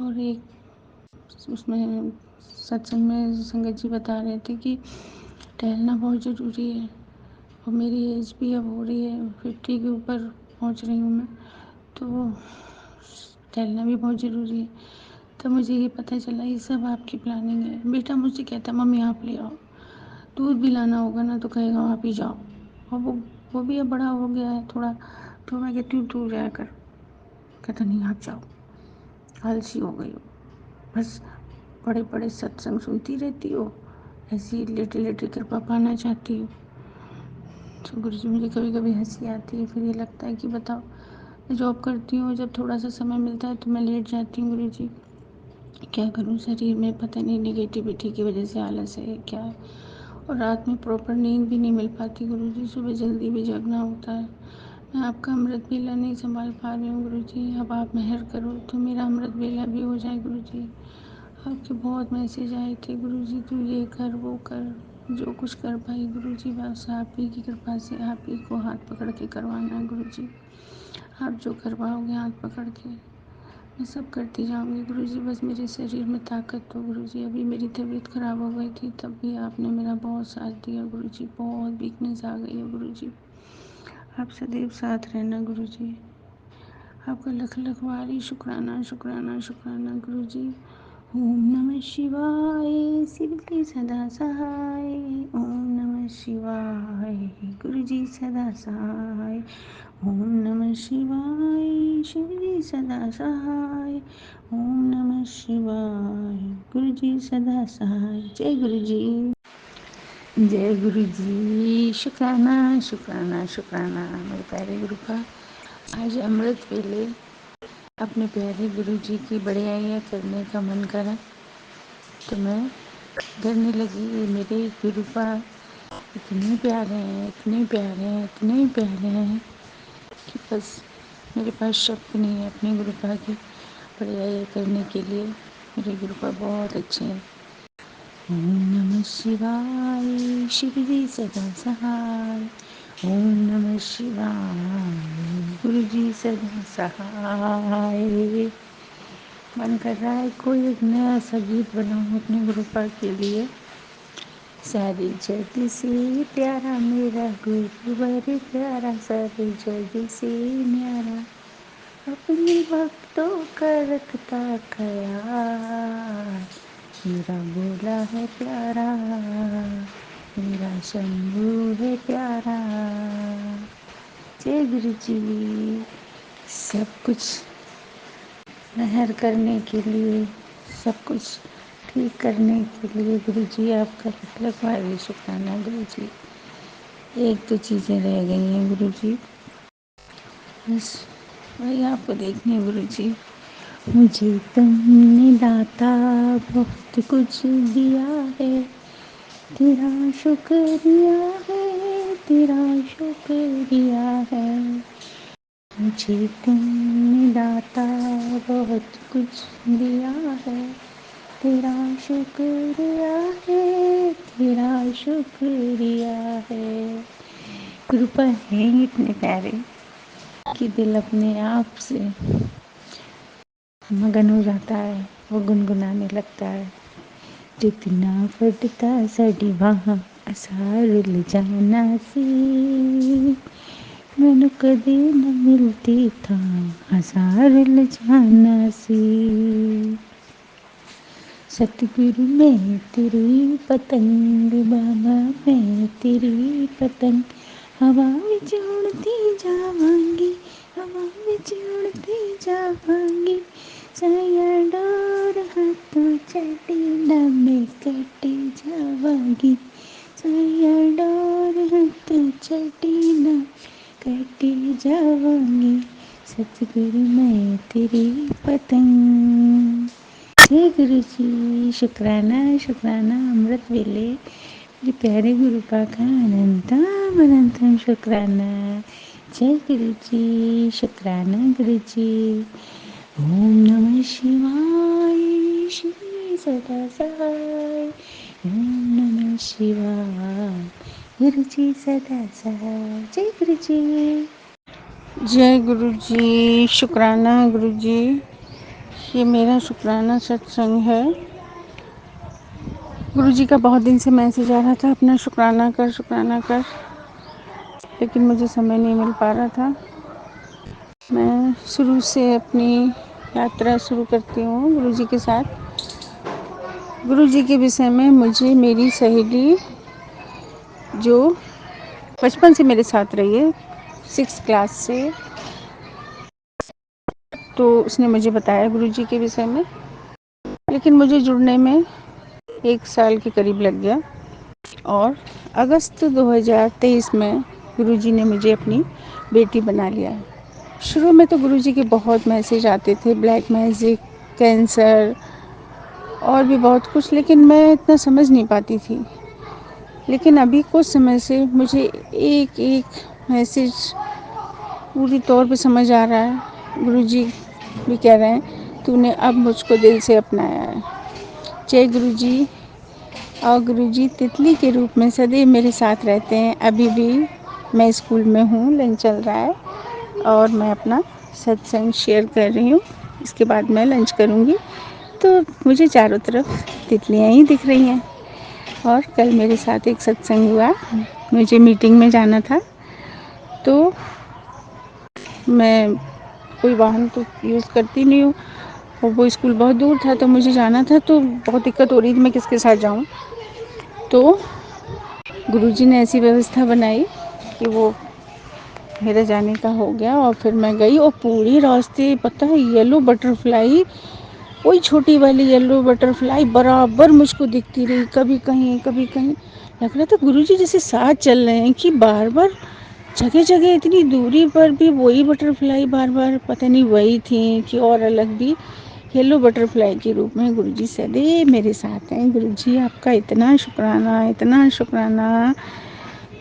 और एक उसमें सत्संग में संगत जी बता रहे थे कि टहलना बहुत ज़रूरी है, और मेरी एज भी अब हो रही है, 50 के ऊपर पहुंच रही हूँ मैं, तो टहलना भी बहुत ज़रूरी है। तब मुझे ये पता चला ये सब आपकी प्लानिंग है। बेटा मुझसे कहता मम्मी आप ले आओ, दूध भी लाना होगा ना तो कहेगा आप ही जाओ। और वो भी अब बड़ा हो गया है थोड़ा, तो मैं कहती हूँ तू जाया कर, कहता नहीं आप जाओ, आलसी हो गई हो, बस बड़े बड़े सत्संग सुनती रहती हो, ऐसी लेटे लेटे कृपा पाना चाहती हो। तो गुरुजी मुझे कभी कभी हंसी आती है, फिर ये लगता है कि बताओ मैं जॉब करती हूँ, जब थोड़ा सा समय मिलता है तो मैं लेट जाती हूँ गुरुजी, क्या करूँ, शरीर में पता नहीं नेगेटिविटी की वजह से आलस है क्या है, और रात में प्रॉपर नींद भी नहीं मिल पाती गुरुजी, सुबह जल्दी भी जगना होता है। मैं आपका अमृत वेला नहीं संभाल पा रही हूँ गुरुजी, अब आप मेहर करो तो मेरा अमृत वेला भी हो जाए गुरुजी। आपके बहुत मैसेज आए थे गुरुजी, तू ये कर वो कर, जो कुछ कर पाई गुरुजी बस आप ही की कृपा से, आप ही को हाथ पकड़ के करवाना है गुरुजी। आप जो करवाओगे हाथ पकड़ के मैं सब करती जाऊंगी गुरुजी, बस मेरे शरीर में ताकत हो गुरुजी। अभी मेरी तबीयत खराब हो गई थी, तब भी आपने मेरा बहुत साथ दिया गुरुजी, बहुत वीकनेस आ गई है गुरुजी। आप सदैव साथ रहना गुरुजी। आपका लख लख वारी शुक्राना शुक्राना शुक्राना गुरुजी। ओम नमः शिवाय, शिवजी सदा सहाय। ओम नमः शिवाय, गुरुजी सदा सहाय। ओम नमः शिवाय, शिवजी सदा सहाय। ओम नमः शिवाय, गुरुजी सदा सहाय। जय गुरुजी, जय गुरुजी। शुक्राना शुक्राना शुक्राना मेरे प्यारे गुरु का। आज अमृत वेले अपने प्यारे गुरुजी की बढ़िया करने का मन करा तो मैं करने लगी। ये मेरे गुरु का इतने प्यारे हैं, इतने प्यारे हैं, इतने प्यारे हैं कि बस मेरे पास शब्द नहीं है अपने गुरु पा की बढ़िया करने के लिए। मेरे गुरु पा बहुत अच्छे हैं। ओम नमः शिवाय, शिव जी सदा सहाय। ओम नमः शिवाय, गुरु जी सदा सहाय। मन कर रहा है कोई एक नया सा गीत बनाऊं अपने गुरु पा के लिए। सारे जग से प्यारा मेरा गुरुवर प्यारा, सारे जग से न्यारा, अपने भक्तों का रखता ख्याल, मेरा भोला है प्यारा, मेरा शंभू है प्यारा। जय गुरु जी। सब कुछ मेहर करने के लिए, सब कुछ ठीक करने के लिए गुरु जी आपका लख भारी शुक्राना गुरु जी। एक तो चीज़ें रह गई हैं गुरु जी, बस वही आपको देखने गुरु जी। मुझे तुमने दाता बहुत कुछ दिया है, तेरा शुक्रिया है, तेरा शुक्रिया है। मुझे तुमने दाता बहुत कुछ दिया है, तेरा शुक्रिया है, तेरा शुक्रिया है। कृपा है इतने प्यारे कि दिल अपने आप से मगन हो जाता है, वो गुनगुनाने लगता है। जितना फटता साड़ी वहाँ असारुल जाना सी, मैनू कदे न मिलती था असारुल जाना सी। सतगुरु मैं तेरी पतंग, बाबा मैं तेरी पतंग, हवा विच उड़ती जावांगी, हवा विच उड़ती जावांगी, साया डोर हाथों चढ़ी ना मैं कटी जावांगी, साया डोर हाथों चढ़ी ना कटी जाऊंगी सतगुरु मैं तेरी पतंग। जय गुरु जी, शुक्राना शुक्राना अमृत वेले मेरे प्यारे गुरु पाका अनंतम अनंतम शुक्राना। जय गुरु जी, शुक्राना गुरु जी। ओम नमः शिवाय श्री सदा सहाय। ओम नमः शिवाय गुरु जी सदा सहाय। जय गुरु जी। जय गुरु जी, शुक्राना गुरु जी। ये मेरा शुक्राना सत्संग है। गुरु जी का बहुत दिन से मैसेज आ रहा था, अपना शुक्राना कर, लेकिन मुझे समय नहीं मिल पा रहा था। मैं शुरू से अपनी यात्रा शुरू करती हूँ गुरु जी के साथ। गुरु जी के विषय में मुझे मेरी सहेली जो बचपन से मेरे साथ रही है, 6th क्लास से, तो उसने मुझे बताया गुरु जी के विषय में, लेकिन मुझे जुड़ने में 1 साल के करीब लग गया। और अगस्त 2023 में गुरु जी ने मुझे अपनी बेटी बना लिया। शुरू में तो गुरु जी के बहुत मैसेज आते थे, ब्लैक मैजिक, कैंसर और भी बहुत कुछ, लेकिन मैं इतना समझ नहीं पाती थी। लेकिन अभी कुछ समय से मुझे एक एक मैसेज पूरी तौर पे समझ आ रहा है। गुरु जी भी कह रहे हैं तूने अब मुझको दिल से अपनाया है। जय गुरु जी। और गुरु जी तितली के रूप में सदैव मेरे साथ रहते हैं। अभी भी मैं स्कूल में हूँ, लंच चल रहा है और मैं अपना सत्संग शेयर कर रही हूँ। इसके बाद मैं लंच करूँगी, तो मुझे चारों तरफ तितलियाँ ही दिख रही हैं। और कल मेरे साथ एक सत्संग हुआ, मुझे मीटिंग में जाना था, तो मैं कोई वाहन तो यूज़ करती नहीं हूँ और वो स्कूल बहुत दूर था, तो मुझे जाना था, तो बहुत दिक्कत हो रही थी मैं किसके साथ जाऊँ। तो गुरुजी ने ऐसी व्यवस्था बनाई कि वो मेरे जाने का हो गया और फिर मैं गई और पूरी रास्ते पता है येलो बटरफ्लाई, वही छोटी वाली येलो बटरफ्लाई बराबर मुझको दिखती रही, कभी कहीं कभी कहीं। लग रहा था गुरुजी जैसे साथ चल रहे हैं कि बार बार जगह जगह इतनी दूरी पर भी वही बटरफ्लाई बार बार, पता नहीं वही थी कि और अलग भी येलो बटरफ्लाई के रूप में गुरुजी सदैव मेरे साथ हैं। गुरुजी आपका इतना शुक्राना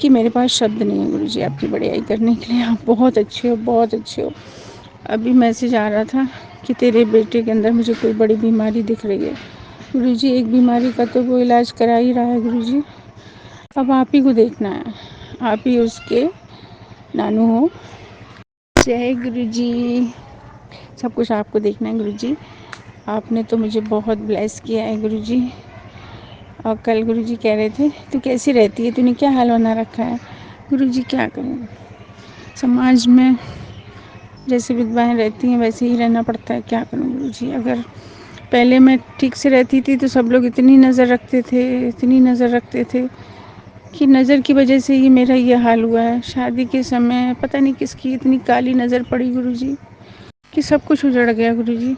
कि मेरे पास शब्द नहीं है गुरुजी आपकी बड़ाई करने के लिए। आप बहुत अच्छे हो, बहुत अच्छे हो। अभी मैसेज आ रहा था कि तेरे बेटे के अंदर मुझे कोई बड़ी बीमारी दिख रही है। गुरुजी एक बीमारी का तो वो इलाज करा ही रहा है गुरुजी, अब आप ही को देखना है, आप ही उसके नानू हो। जय गुरुजी। सब कुछ आपको देखना है गुरुजी, आपने तो मुझे बहुत ब्लेस किया है गुरुजी। और कल गुरुजी कह रहे थे तू कैसी रहती है, तूने क्या हाल बना रखा है। गुरुजी क्या करूँ, समाज में जैसे विधवाएं रहती हैं वैसे ही रहना पड़ता है, क्या करूँ गुरुजी। अगर पहले मैं ठीक से रहती थी तो सब लोग इतनी नज़र रखते थे कि नज़र की वजह से ही मेरा ये हाल हुआ है। शादी के समय पता नहीं किसकी इतनी काली नज़र पड़ी गुरुजी कि सब कुछ उजड़ गया गुरुजी।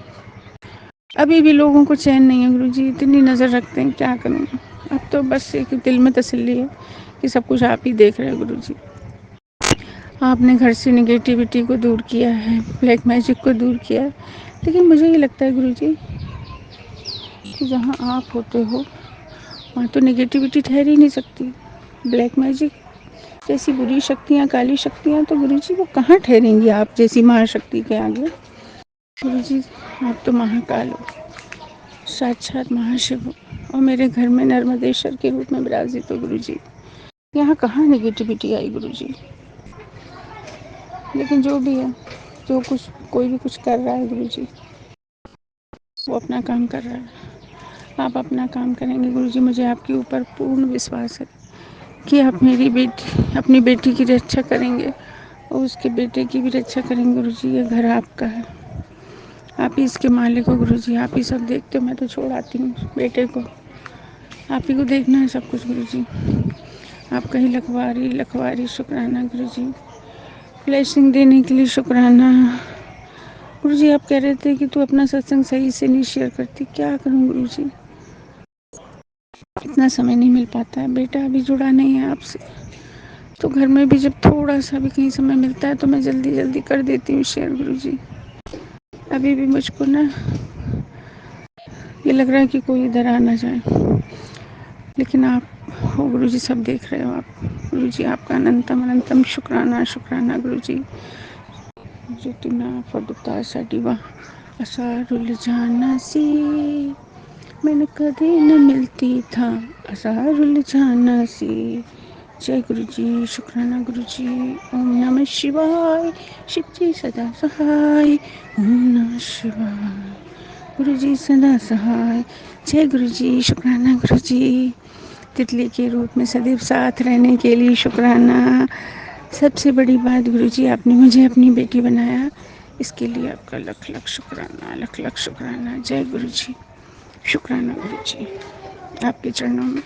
अभी भी लोगों को चैन नहीं है गुरुजी, इतनी नज़र रखते हैं, क्या करूँ। अब तो बस एक दिल में तसल्ली है कि सब कुछ आप ही देख रहे हैं गुरुजी। आपने घर से निगेटिविटी को दूर किया है, ब्लैक मैजिक को दूर किया है, लेकिन मुझे ये लगता है गुरुजी कि जहाँ आप होते हो वहाँ तो निगेटिविटी ठहर ही नहीं सकती। ब्लैक मैजिक जैसी बुरी शक्तियाँ, काली शक्तियाँ, तो गुरुजी वो कहाँ ठहरेंगी आप जैसी महाशक्ति के आगे। गुरुजी आप तो महाकाल हो, साक्षात महाशिव हो, और मेरे घर में नर्मदेश्वर के रूप में विराजित हो गुरुजी। यहाँ कहाँ निगेटिविटी आई गुरुजी। लेकिन जो भी है, जो कुछ कोई भी कुछ कर रहा है गुरुजी, वो अपना काम कर रहा है। आप अपना काम करेंगे गुरुजी, मुझे आपके ऊपर पूर्ण विश्वास है कि आप अपनी बेटी की रक्षा करेंगे और उसके बेटे की भी रक्षा करेंगे गुरुजी। ये घर आपका है, आप ही इसके मालिक हो गुरुजी, आप ही सब देखते हो। मैं तो छोड़ आती हूँ बेटे को, आप ही को देखना है सब कुछ गुरुजी। आपका ही लखवारी शुक्राना गुरुजी, ब्लेसिंग देने के लिए शुक्राना। गुरुजी आप कह रहे थे कि तू अपना सत्संग सही से नहीं शेयर करती, क्या करूँ गुरुजी, इतना समय नहीं मिल पाता है। बेटा अभी जुड़ा नहीं है आपसे, तो घर में भी जब थोड़ा सा भी कहीं समय मिलता है तो मैं जल्दी जल्दी कर देती हूँ शेयर गुरुजी। अभी भी मुझको ना ये लग रहा है कि कोई इधर आ ना जाए, लेकिन आप हो गुरुजी, सब देख रहे हो आप। गुरुजी आपका अनंतम अनंतम शुक्राना शुक्राना गुरुजी। जितना फडुता सडिवा असारुल जाना सी, मैंने कदे न मिलती था असारुल जाना सी। जय गुरुजी, शुक्राना गुरुजी। ओम नमः शिवाय, शिव जी सदा सहाय। ओम नमः शिवाय, गुरुजी सदा सहाय। जय गुरुजी, शुक्राना गुरुजी। तितली के रूप में सदैव साथ रहने के लिए शुक्राना। सबसे बड़ी बात गुरुजी, आपने मुझे अपनी बेटी बनाया, इसके लिए आपका लख लख शुक्राना, लख लख शुक्राना। जय गुरुजी, शुक्राना गुरुजी। आपके चरणों में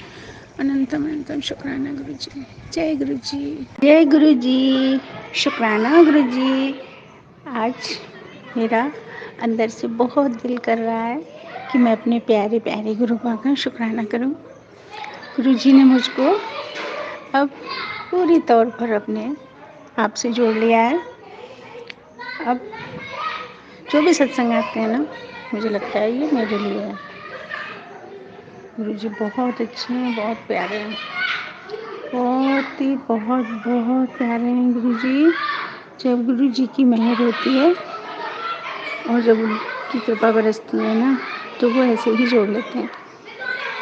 अनंतम अनंतम शुक्राना गुरुजी। जय गुरुजी, जय गुरुजी, शुक्राना गुरुजी। आज मेरा अंदर से बहुत दिल कर रहा है कि मैं अपने प्यारे प्यारे गुरु बा का शुक्राना करूं। गुरुजी ने मुझको अब पूरी तौर पर अपने आप से जोड़ लिया है। अब जो भी सत्संग आते हैं ना, मुझे लगता है ये मेरे लिए है। गुरुजी बहुत अच्छे हैं, बहुत प्यारे हैं, बहुत ही बहुत प्यारे हैं गुरुजी। जब गुरुजी की मेहर होती है और जब उनकी कृपा बरसती है ना, तो वो ऐसे ही जोड़ लेते हैं।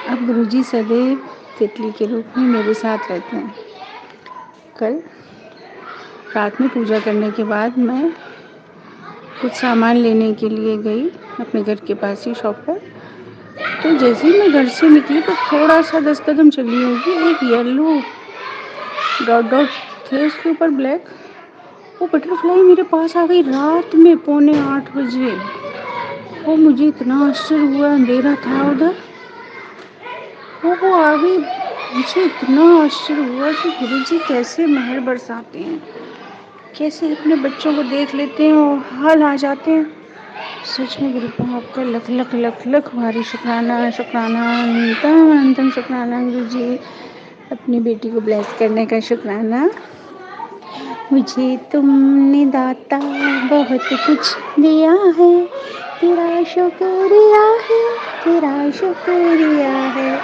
अब गुरुजी सदैव तितली के रूप में मेरे साथ रहते हैं। कल रात में पूजा करने के बाद मैं कुछ सामान लेने के लिए गई अपने घर के पास ही शॉप पर। तो जैसे ही मैं घर से निकली तो थोड़ा सा 10 कदम चली होगी, एक येलो डॉट डॉट थे उसके ऊपर ब्लैक, वो बटरफ्लाई मेरे पास आ गई रात में 7:45 बजे। वो मुझे इतना आश्चर्य हुआ, अंधेरा था उधर, वो आ गई। मुझे इतना आश्चर्य हुआ कि गुरुजी कैसे मेहर बरसाते हैं, कैसे अपने बच्चों को देख लेते हैं और हाल आ जाते हैं। सच में गुरु का आपका लख लख लख लख भारी शुक्राना शुक्राना, अनंतम अनंतम शुक्राना गुरुजी। अपनी बेटी को ब्लेस करने का शुक्राना। मुझे तुमने दाता बहुत कुछ दिया है, तेरा शुक्रिया है, तेरा शुक्रिया है,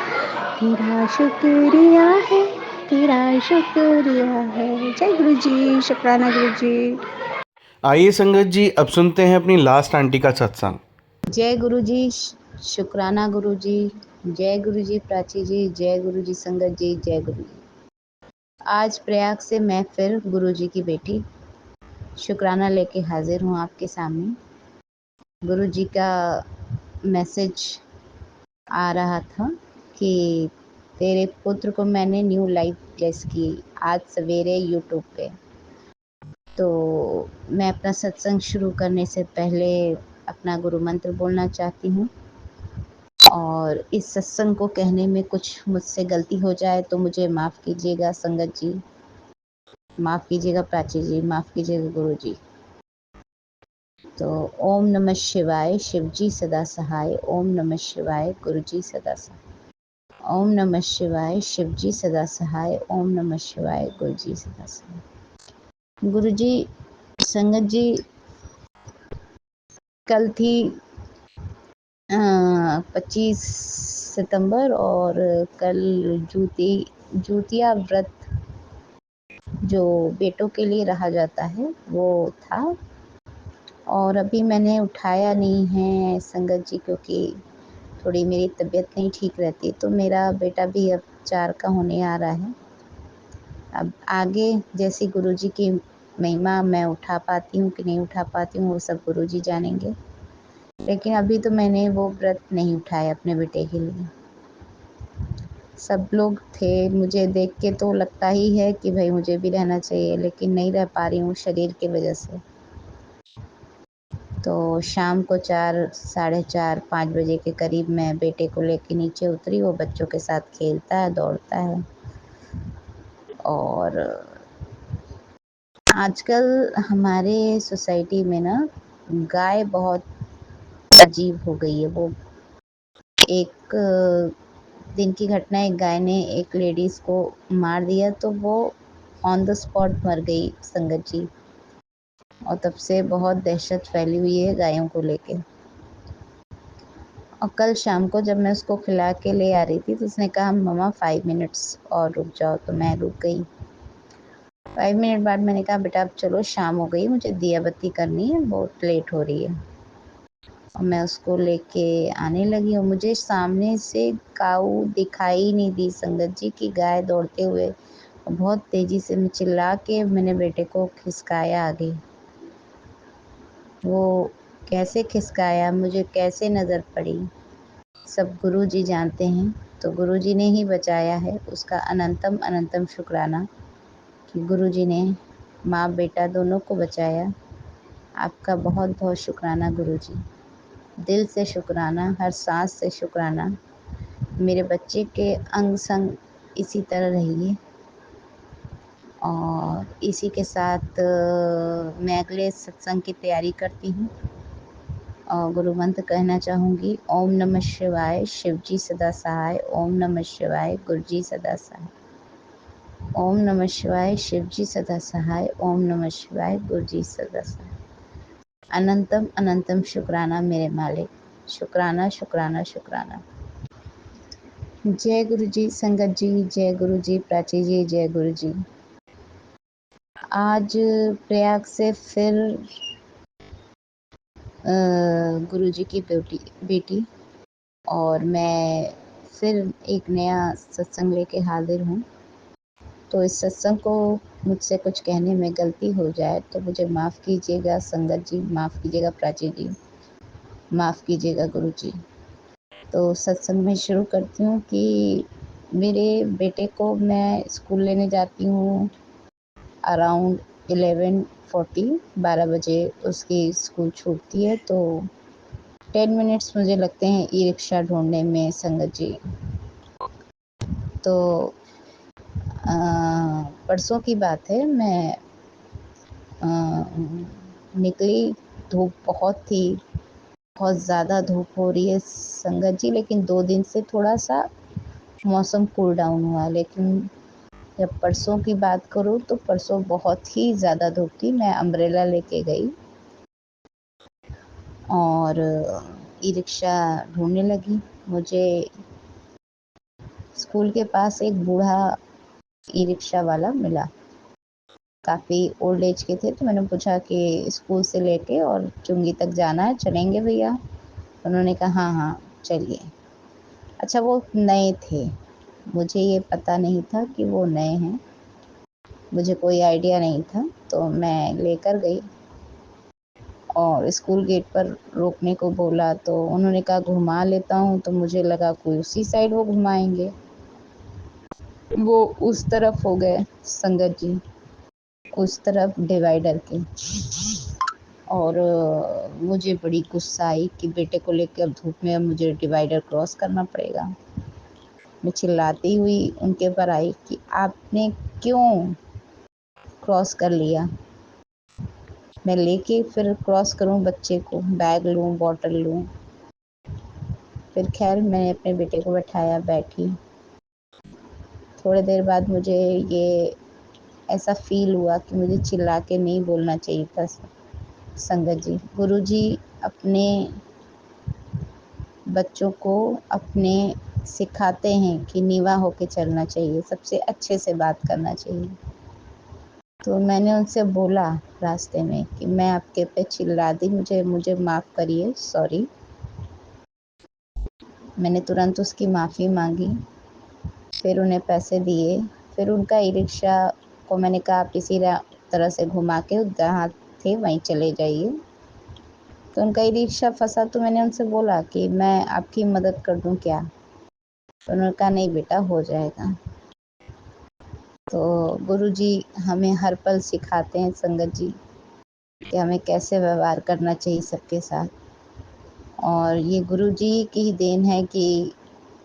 तेरा शुक्रिया है, तेरा शुक्रिया है। जय गुरुजी, शुक्राना गुरुजी। आइए संगत जी, अब सुनते हैं अपनी लास्ट आंटी का सत्संग। जय गुरु जी, शुक्राना गुरु जी। जय गुरु जी प्राची जी, जय गुरु जी संगत जी, जय गुरु जी। आज प्रयाग से मैं फिर गुरु जी की बेटी शुक्राना लेके हाजिर हूँ आपके सामने। गुरु जी का मैसेज आ रहा था कि तेरे पुत्र को मैंने न्यू लाइफ ब्लेस की आज सवेरे यूट्यूब पे। तो मैं अपना सत्संग शुरू करने से पहले अपना गुरु मंत्र बोलना चाहती हूँ, और इस सत्संग को कहने में कुछ मुझसे गलती हो जाए तो मुझे माफ़ कीजिएगा संगत जी, माफ़ कीजिएगा प्राची जी, माफ़ कीजिएगा गुरु जी। तो ओम नमः शिवाय, शिव जी सदा सहाय। ओम नमः शिवाय, गुरु जी सदा सहाय। ओम नमः शिवाय, शिव जी सदा सहाय। ओम नमः शिवाय, गुरु जी सदा सहाय। गुरु जी, संगत जी, कल थी 25 सितंबर और कल जूतिया व्रत जो बेटों के लिए रहा जाता है वो था, और अभी मैंने उठाया नहीं है संगत जी, क्योंकि थोड़ी मेरी तबीयत नहीं ठीक रहती। तो मेरा बेटा भी अब 4 का होने आ रहा है। अब आगे जैसी गुरुजी की महिमा मैं उठा पाती हूँ कि नहीं उठा पाती हूँ वो सब गुरुजी जानेंगे, लेकिन अभी तो मैंने वो व्रत नहीं उठाया अपने बेटे के लिए। सब लोग थे, मुझे देख के तो लगता ही है कि भाई मुझे भी रहना चाहिए, लेकिन नहीं रह पा रही हूँ शरीर की वजह से। तो शाम को 4, साढ़े 4, 5 बजे के करीब मैं बेटे को लेके नीचे उतरी। वो बच्चों के साथ खेलता है, दौड़ता है। और आजकल हमारे सोसाइटी में ना गाय बहुत अजीब हो गई है। वो एक दिन की घटना, एक गाय ने एक लेडीज़ को मार दिया। तो वो ऑन द स्पॉट मर गई संगत जी। और तब से बहुत दहशत फैली हुई है गायों को लेके। और कल शाम को जब मैं उसको खिला के ले आ रही थी तो उसने कहा मम्मा 5 मिनट्स और रुक जाओ, तो मैं रुक गई। 5 मिनट बाद मैंने कहा बेटा अब चलो, शाम हो गई, मुझे दिया बत्ती करनी है, बहुत लेट हो रही है। और मैं उसको लेके आने लगी और मुझे सामने से काऊ दिखाई नहीं दी संगत जी की गाय दौड़ते हुए। और बहुत तेज़ी से मैं चिल्ला के मैंने बेटे को खिसकाया आगे। वो कैसे खिसकाया, मुझे कैसे नज़र पड़ी, सब गुरु जी जानते हैं। तो गुरु जी ने ही बचाया है, उसका अनंतम अनंतम शुक्राना कि गुरु जी ने माँ बेटा दोनों को बचाया। आपका बहुत बहुत शुक्राना गुरु जी, दिल से शुक्राना, हर सांस से शुक्राना। मेरे बच्चे के अंग संग इसी तरह रहिए। और इसी के साथ मैं अगले सत्संग की तैयारी करती हूँ और गुरु मंत्र कहना चाहूँगी। ओम नमः शिवाय, शिव जी सदा सहाय। ओम नमः शिवाय, गुरु जी सदा सहाय। ओम नमः शिवाय, शिव जी सदा सहाय। ओम नमः शिवाय, गुरु जी सदा सहाय। अनंतम अनंतम शुक्राना मेरे मालिक, शुक्राना शुक्राना शुक्राना। जय गुरु जी संगत जी, जय गुरु जी प्राची जी, जय गुरु जी। आज प्रयाग से फिर गुरु जी की बेटी और मैं फिर एक नया सत्संग लेके हाजिर हूँ। तो इस सत्संग को मुझसे कुछ कहने में गलती हो जाए तो मुझे माफ़ कीजिएगा संगत जी, माफ़ कीजिएगा प्राची जी, माफ़ कीजिएगा गुरु जी। तो सत्संग में शुरू करती हूँ कि मेरे बेटे को मैं स्कूल लेने जाती हूँ अराउंड 11:40, 12 बजे उसकी स्कूल छूटती है। तो 10 मिनट्स मुझे लगते हैं ई रिक्शा ढूंढने में संगत जी। तो परसों की बात है, मैं निकली, धूप बहुत थी, बहुत ज़्यादा धूप हो रही है संगत जी, लेकिन 2 दिन से थोड़ा सा मौसम कूल डाउन हुआ। लेकिन जब परसों की बात करूँ तो परसों बहुत ही ज़्यादा धूप थी। मैं अम्ब्रेला लेके गई और ई रिक्शा ढूंढने लगी। मुझे स्कूल के पास एक बूढ़ा ई रिक्शा वाला मिला, काफ़ी ओल्ड एज के थे। तो मैंने पूछा कि स्कूल से लेके और चुंगी तक जाना है, चलेंगे भैया? उन्होंने कहा हाँ हाँ चलिए। अच्छा, वो नए थे, मुझे ये पता नहीं था कि वो नए हैं, मुझे कोई आइडिया नहीं था। तो मैं लेकर गई और स्कूल गेट पर रोकने को बोला तो उन्होंने कहा घुमा लेता हूँ। तो मुझे लगा कोई उसी साइड वो घुमाएंगे, वो उस तरफ हो गए संगत जी, उस तरफ डिवाइडर के। और मुझे बड़ी गुस्सा आई कि बेटे को लेकर अब धूप में अब मुझे डिवाइडर क्रॉस करना पड़ेगा। मैं चिल्लाती हुई उनके पर आई कि आपने क्यों क्रॉस कर लिया, मैं लेके फिर क्रॉस करूं, बच्चे को बैग लूं, बॉटल लूं। फिर खैर मैंने अपने बेटे को बैठाया, बैठी। थोड़ी देर बाद मुझे ये ऐसा फील हुआ कि मुझे चिल्ला के नहीं बोलना चाहिए था संगत जी। गुरुजी अपने बच्चों को अपने सिखाते हैं कि नीवा होके चलना चाहिए, सबसे अच्छे से बात करना चाहिए। तो मैंने उनसे बोला रास्ते में कि मैं आपके पे चिल्ला दी, मुझे माफ़ करिए, सॉरी। मैंने तुरंत उसकी माफ़ी मांगी, फिर उन्हें पैसे दिए। फिर उनका ई रिक्शा को मैंने कहा आप इसी तरह से घुमा के जहाँ थे वहीं चले जाइए। तो उनका ई रिक्शा फंसा तो मैंने उनसे बोला कि मैं आपकी मदद कर दूं क्या? तो उन्होंने कहा नहीं बेटा, हो जाएगा। तो गुरुजी हमें हर पल सिखाते हैं संगत जी कि हमें कैसे व्यवहार करना चाहिए सबके साथ। और ये गुरुजी की ही देन है कि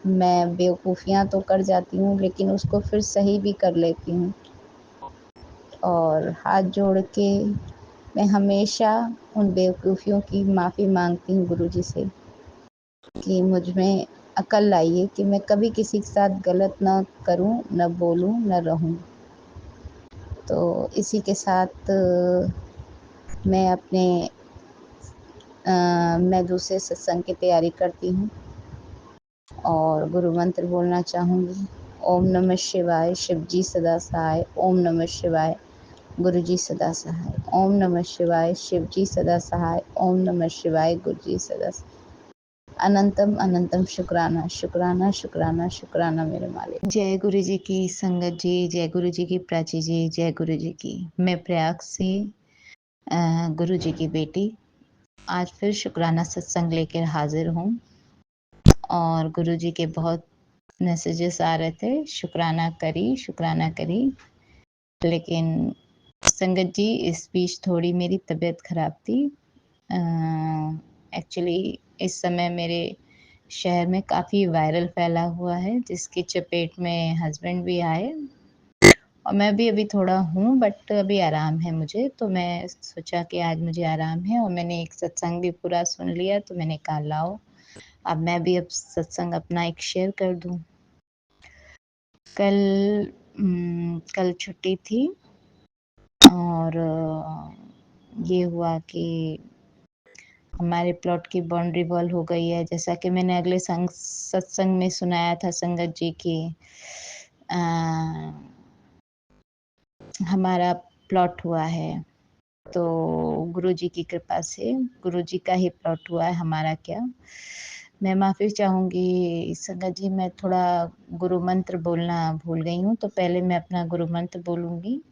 मैं बेवकूफ़ियाँ तो कर जाती हूँ लेकिन उसको फिर सही भी कर लेती हूँ। और हाथ जोड़ के मैं हमेशा उन बेवकूफ़ियों की माफ़ी मांगती हूँ गुरुजी से कि मुझ में अक्ल लाइए कि मैं कभी किसी के साथ गलत ना करूँ, ना बोलूँ, ना रहूँ। तो इसी के साथ मैं मैं दूसरे सत्संग की तैयारी करती हूँ और गुरु मंत्र बोलना चाहूँगी। ओम नमः शिवाय, शिव जी सदा सहाय। ओम नमः शिवाय, गुरु जी सदा सहाय। ओम नमः शिवाय, शिव जी सदा सहाय। ओम नमः शिवाय, गुरु जी सदा सहाय। अनंतम अनंतम शुक्राना शुक्राना शुक्राना शुक्राना मेरे मालिक। जय गुरु जी की संगत जी, जय गुरु जी की प्राची जी, जय गुरु जी की। मैं प्रयाग से गुरु जी की बेटी आज फिर शुक्राना सत्संग लेकर हाजिर हूँ और गुरु जी के बहुत मैसेजेस आ रहे थे, शुक्राना करी, लेकिन संगत जी इस बीच थोड़ी मेरी तबीयत खराब थी। एक्चुअली इस समय मेरे शहर में काफ़ी वायरल फैला हुआ है, जिसकी चपेट में हस्बैंड भी आए और मैं भी अभी थोड़ा हूँ, बट अभी आराम है मुझे। तो मैं सोचा कि आज मुझे आराम है और मैंने एक सत्संग भी पूरा सुन लिया, तो मैंने कहा लाओ अब मैं भी अब सत्संग अपना एक शेयर कर दूँ। कल छुट्टी थी और ये हुआ कि हमारे प्लॉट की बाउंड्री वॉल हो गई है। जैसा कि मैंने अगले सत्संग में सुनाया था संगत जी की हमारा प्लॉट हुआ है, तो गुरु जी की कृपा से गुरु जी का ही प्लॉट हुआ है, हमारा क्या। मैं माफ़ी चाहूँगी संगत जी, मैं थोड़ा गुरु मंत्र बोलना भूल गई हूँ, तो पहले मैं अपना गुरु मंत्र बोलूँगी।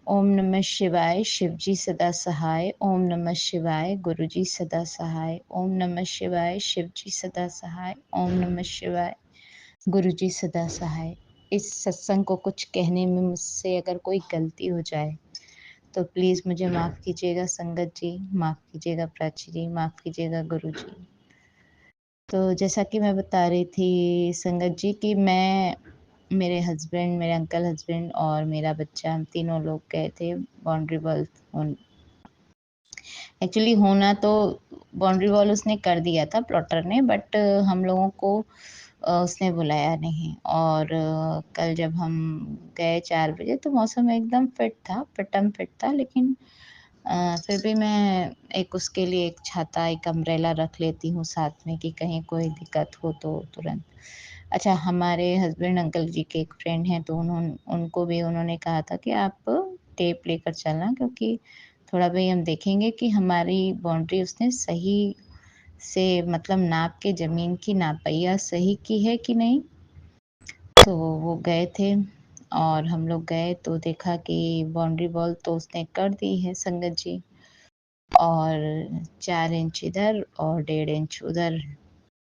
ओम नमः शिवाय, शिव जी सदा सहाय। ओम नमः शिवाय, गुरु जी सदा सहाय। ओम नमः शिवाय, शिव जी सदा सहाय। ओम नमः शिवाय, गुरु जी सदा सहाय। इस सत्संग को कुछ कहने में मुझसे अगर कोई गलती हो जाए तो प्लीज़ मुझे माफ़ कीजिएगा संगत जी, माफ़ कीजिएगा प्राची जी, माफ़ कीजिएगा गुरु जी। तो जैसा कि मैं बता रही थी संगत जी कि मैं, मेरे हस्बैंड, मेरे अंकल हस्बैंड और मेरा बच्चा, हम तीनों लोग गए थे बाउंड्री वॉल एक्चुअली होना तो बाउंड्री वॉल उसने कर दिया था प्लॉटर ने, बट हम लोगों को उसने बुलाया नहीं। और कल जब हम गए 4 बजे तो मौसम एकदम फिट था, लेकिन फिर भी मैं एक उसके लिए एक छाता, एक अम्ब्रेला रख लेती हूँ साथ में कि कहीं कोई दिक्कत हो तो तुरंत। अच्छा, हमारे हस्बैंड अंकल जी के एक फ्रेंड हैं, तो उनको भी उन्होंने कहा था कि आप टेप लेकर चलना, क्योंकि थोड़ा भाई हम देखेंगे कि हमारी बाउंड्री उसने सही से मतलब नाप के ज़मीन की नापैया सही की है कि नहीं। तो वो गए थे और हम लोग गए तो देखा कि बाउंड्री वॉल तो उसने कर दी है संगत जी, और 4 इंच इधर और 1.5 इंच उधर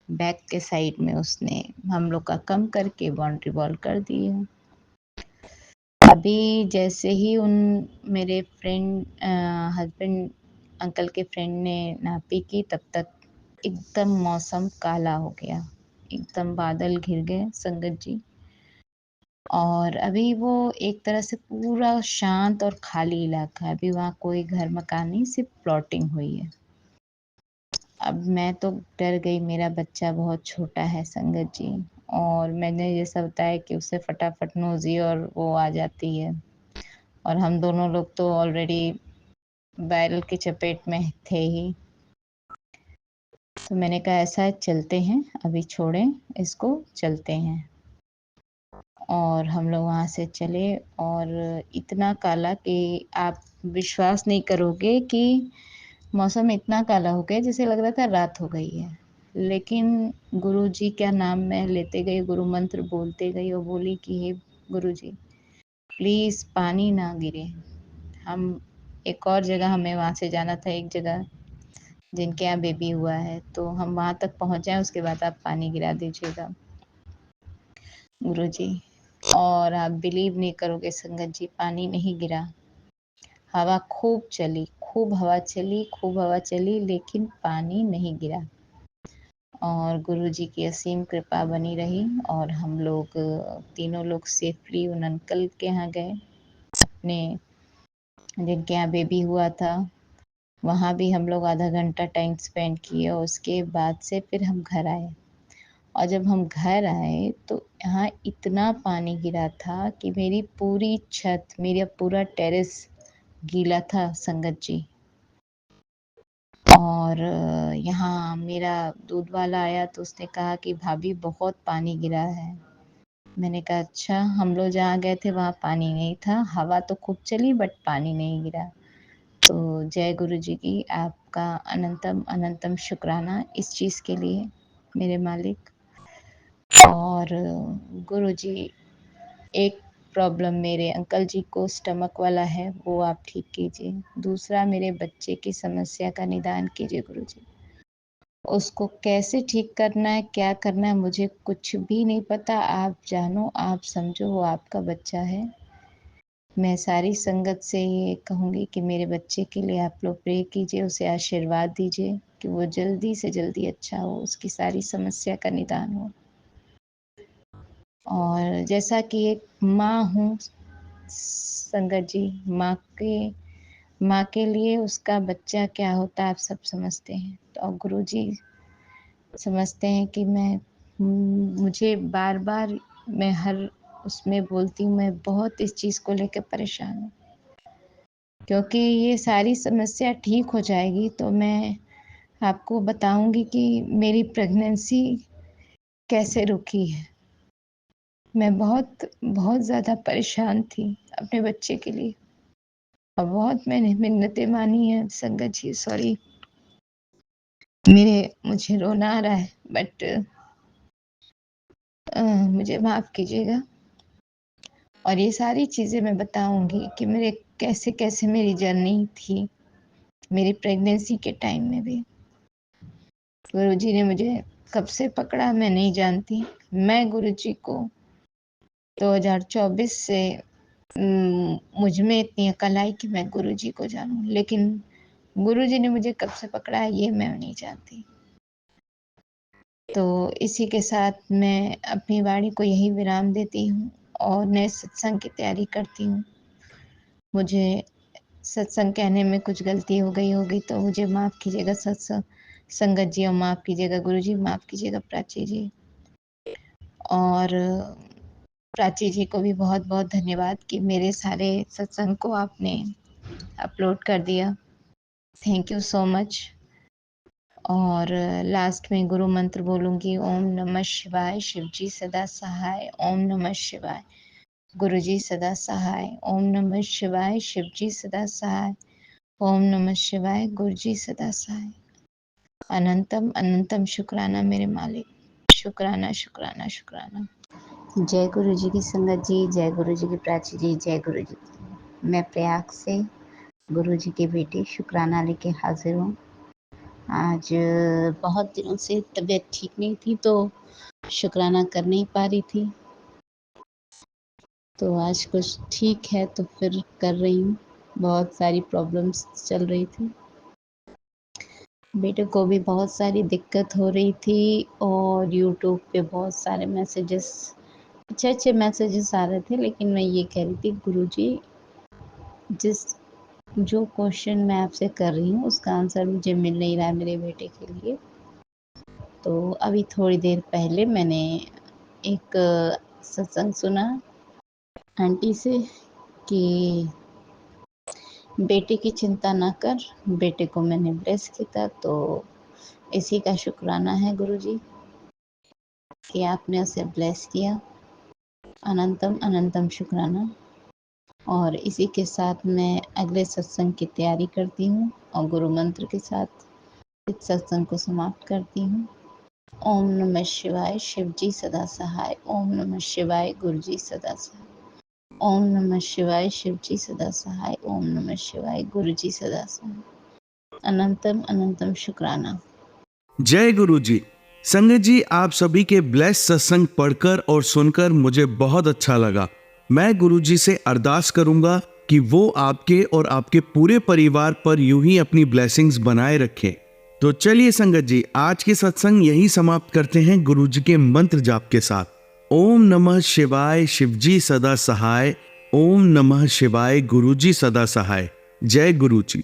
बैक के साइड में उसने हम लोग का कम करके बाउंड्री वॉल कर दी है। अभी जैसे ही उन मेरे फ्रेंड हस्बैंड अंकल के फ्रेंड ने नापी की, तब तक एकदम मौसम काला हो गया, एकदम बादल घिर गए संगत जी। और अभी वो एक तरह से पूरा शांत और खाली इलाका है, अभी वहाँ कोई घर मकान नहीं, सिर्फ प्लॉटिंग हुई है। अब मैं तो डर गई, मेरा बच्चा बहुत छोटा है संगत जी, और मैंने जैसा बताया कि उसे फटाफट नोज़ी और वो आ जाती है, और हम दोनों लोग तो ऑलरेडी वायरल की चपेट में थे ही। तो मैंने कहा ऐसा है, चलते हैं, अभी छोड़ें इसको, चलते हैं। और हम लोग वहाँ से चले और इतना काला कि आप विश्वास नहीं करोगे कि मौसम इतना काला हो गया जैसे लग रहा था रात हो गई है। लेकिन गुरु जी का नाम मैं लेते गई, गुरु मंत्र बोलते गई और बोली कि हे गुरु जी, प्लीज़ पानी ना गिरे। हम एक और जगह, हमें वहाँ से जाना था एक जगह जिनके यहाँ बेबी हुआ है, तो हम वहाँ तक पहुँच जाएँ, उसके बाद आप पानी गिरा दीजिएगा गुरुजी। और आप बिलीव नहीं करोगे संगत जी, पानी नहीं गिरा। हवा खूब चली, खूब हवा चली, लेकिन पानी नहीं गिरा। और गुरुजी की असीम कृपा बनी रही और हम लोग तीनों लोग सेफली उन अंकल के यहाँ गए, अपने जिनके यहाँ बेबी हुआ था। वहाँ भी हम लोग आधा घंटा टाइम स्पेंड किए और उसके बाद से फिर हम घर आए। और जब हम घर आए तो यहाँ इतना पानी गिरा था कि मेरी पूरी छत, मेरा पूरा टेरेस गीला था संगत जी। और यहाँ मेरा दूध वाला आया तो उसने कहा कि भाभी बहुत पानी गिरा है। मैंने कहा अच्छा, हम लोग जहाँ गए थे वहाँ पानी नहीं था, हवा तो खूब चली बट पानी नहीं गिरा। तो जय गुरु जी की, आपका अनंतम अनंतम शुक्राना इस चीज़ के लिए मेरे मालिक। और गुरु जी, एक प्रॉब्लम मेरे अंकल जी को स्टमक वाला है, वो आप ठीक कीजिए। दूसरा, मेरे बच्चे की समस्या का निदान कीजिए गुरु जी। उसको कैसे ठीक करना है, क्या करना है, मुझे कुछ भी नहीं पता। आप जानो, आप समझो, वो आपका बच्चा है। मैं सारी संगत से ये कहूँगी कि मेरे बच्चे के लिए आप लोग प्रे कीजिए, उसे आशीर्वाद दीजिए कि वो जल्दी से जल्दी अच्छा हो, उसकी सारी समस्या का निदान हो। और जैसा कि एक माँ हूँ संगत जी, माँ के लिए उसका बच्चा क्या होता है आप सब समझते हैं। तो और गुरु जी समझते हैं कि मुझे बार-बार मैं हर उसमें बोलती हूँ, मैं बहुत इस चीज़ को लेकर परेशान हूँ। क्योंकि ये सारी समस्या ठीक हो जाएगी तो मैं आपको बताऊँगी कि मेरी प्रेगनेंसी कैसे रुकी है। मैं बहुत ज़्यादा परेशान थी अपने बच्चे के लिए और बहुत मैंने मिन्नतें मानी हैं संगत जी, सॉरी मुझे रोना आ रहा है बट मुझे माफ़ कीजिएगा। और ये सारी चीज़ें मैं बताऊँगी कि मेरे कैसे-कैसे मेरी जर्नी थी, मेरी प्रेगनेंसी के टाइम में भी। गुरुजी ने मुझे कब से पकड़ा मैं नहीं जानती। मैं गुरुजी को 2024 से मुझ में इतनी अकल आई कि मैं गुरुजी को जानूँ, लेकिन गुरुजी ने मुझे कब से पकड़ा है ये मैं नहीं जानती। तो इसी के साथ मैं अपनी वाणी को यहीं विराम देती हूँ और नए सत्संग की तैयारी करती हूँ। मुझे सत्संग कहने में कुछ गलती हो गई होगी तो मुझे माफ़ कीजिएगा संगत जी, और माफ़ कीजिएगा गुरुजी, माफ़ कीजिएगा प्राची जी। और प्राची जी को भी बहुत-बहुत धन्यवाद कि मेरे सारे सत्संग को आपने अपलोड कर दिया। Thank you so much. और लास्ट में गुरु मंत्र बोलूँगी, ओम नमः शिवाय, शिव जी सदा सहाय, ओम नमः शिवाय, गुरु जी सदा सहाय, ओम नमः शिवाय, शिव जी सदा सहाय, ओम नमः शिवाय, गुरु जी सदा सहाय। अनंतम अनंतम शुक्राना मेरे मालिक, शुक्राना शुक्राना शुक्राना। जय गुरु जी की संगत जी, जय गुरु जी की प्राची जी, जय गुरु जी। मैं प्रयाग से गुरु जी की बेटी शुक्राना लेके हाजिर हूँ। आज बहुत दिनों से तबीयत ठीक नहीं थी तो शुक्राना कर नहीं पा रही थी, तो आज कुछ ठीक है तो फिर कर रही हूँ। बहुत सारी प्रॉब्लम्स चल रही थी, बेटे को भी बहुत सारी दिक्कत हो रही थी और यूट्यूब पे बहुत सारे मैसेजेस, अच्छे मैसेजेस आ रहे थे, लेकिन मैं ये कह रही थी गुरुजी, जो क्वेश्चन मैं आपसे कर रही हूँ उसका आंसर मुझे मिल नहीं रहा है मेरे बेटे के लिए। तो अभी थोड़ी देर पहले मैंने एक सत्संग सुना आंटी से कि बेटे की चिंता ना कर, बेटे को मैंने ब्लेस किया। तो इसी का शुक्राना है गुरुजी कि आपने उसे ब्लेस किया। अनंतम अनंतम शुक्राना। और इसी के साथ मैं अगले सत्संग की तैयारी करती हूँ और गुरु मंत्र के साथ इस सत्संग को समाप्त करती हूँ। ओम नमः शिवाय, शिव जी सदा सहाय, ओम नमः शिवाय, गुरु जी सदा सहाय, ओम नमः शिवाय, शिव जी सदा सहाय, ओम नमः शिवाय, गुरु जी सदा सहाय। अनंतम अनंतम शुक्राना। जय गुरु जी। संगत जी, आप सभी के ब्लेस सत्संग पढ़कर और सुनकर मुझे बहुत अच्छा लगा। मैं गुरु जी से अरदास करूंगा कि वो आपके और आपके पूरे परिवार पर यूं ही अपनी ब्लेसिंग्स बनाए रखें। तो चलिए संगत जी, आज के सत्संग यही समाप्त करते हैं गुरु जी के मंत्र जाप के साथ। ओम नमः शिवाय, शिव जी सदा सहाय, ओम नमः शिवाय, गुरु जी सदा सहाय। जय गुरु जी।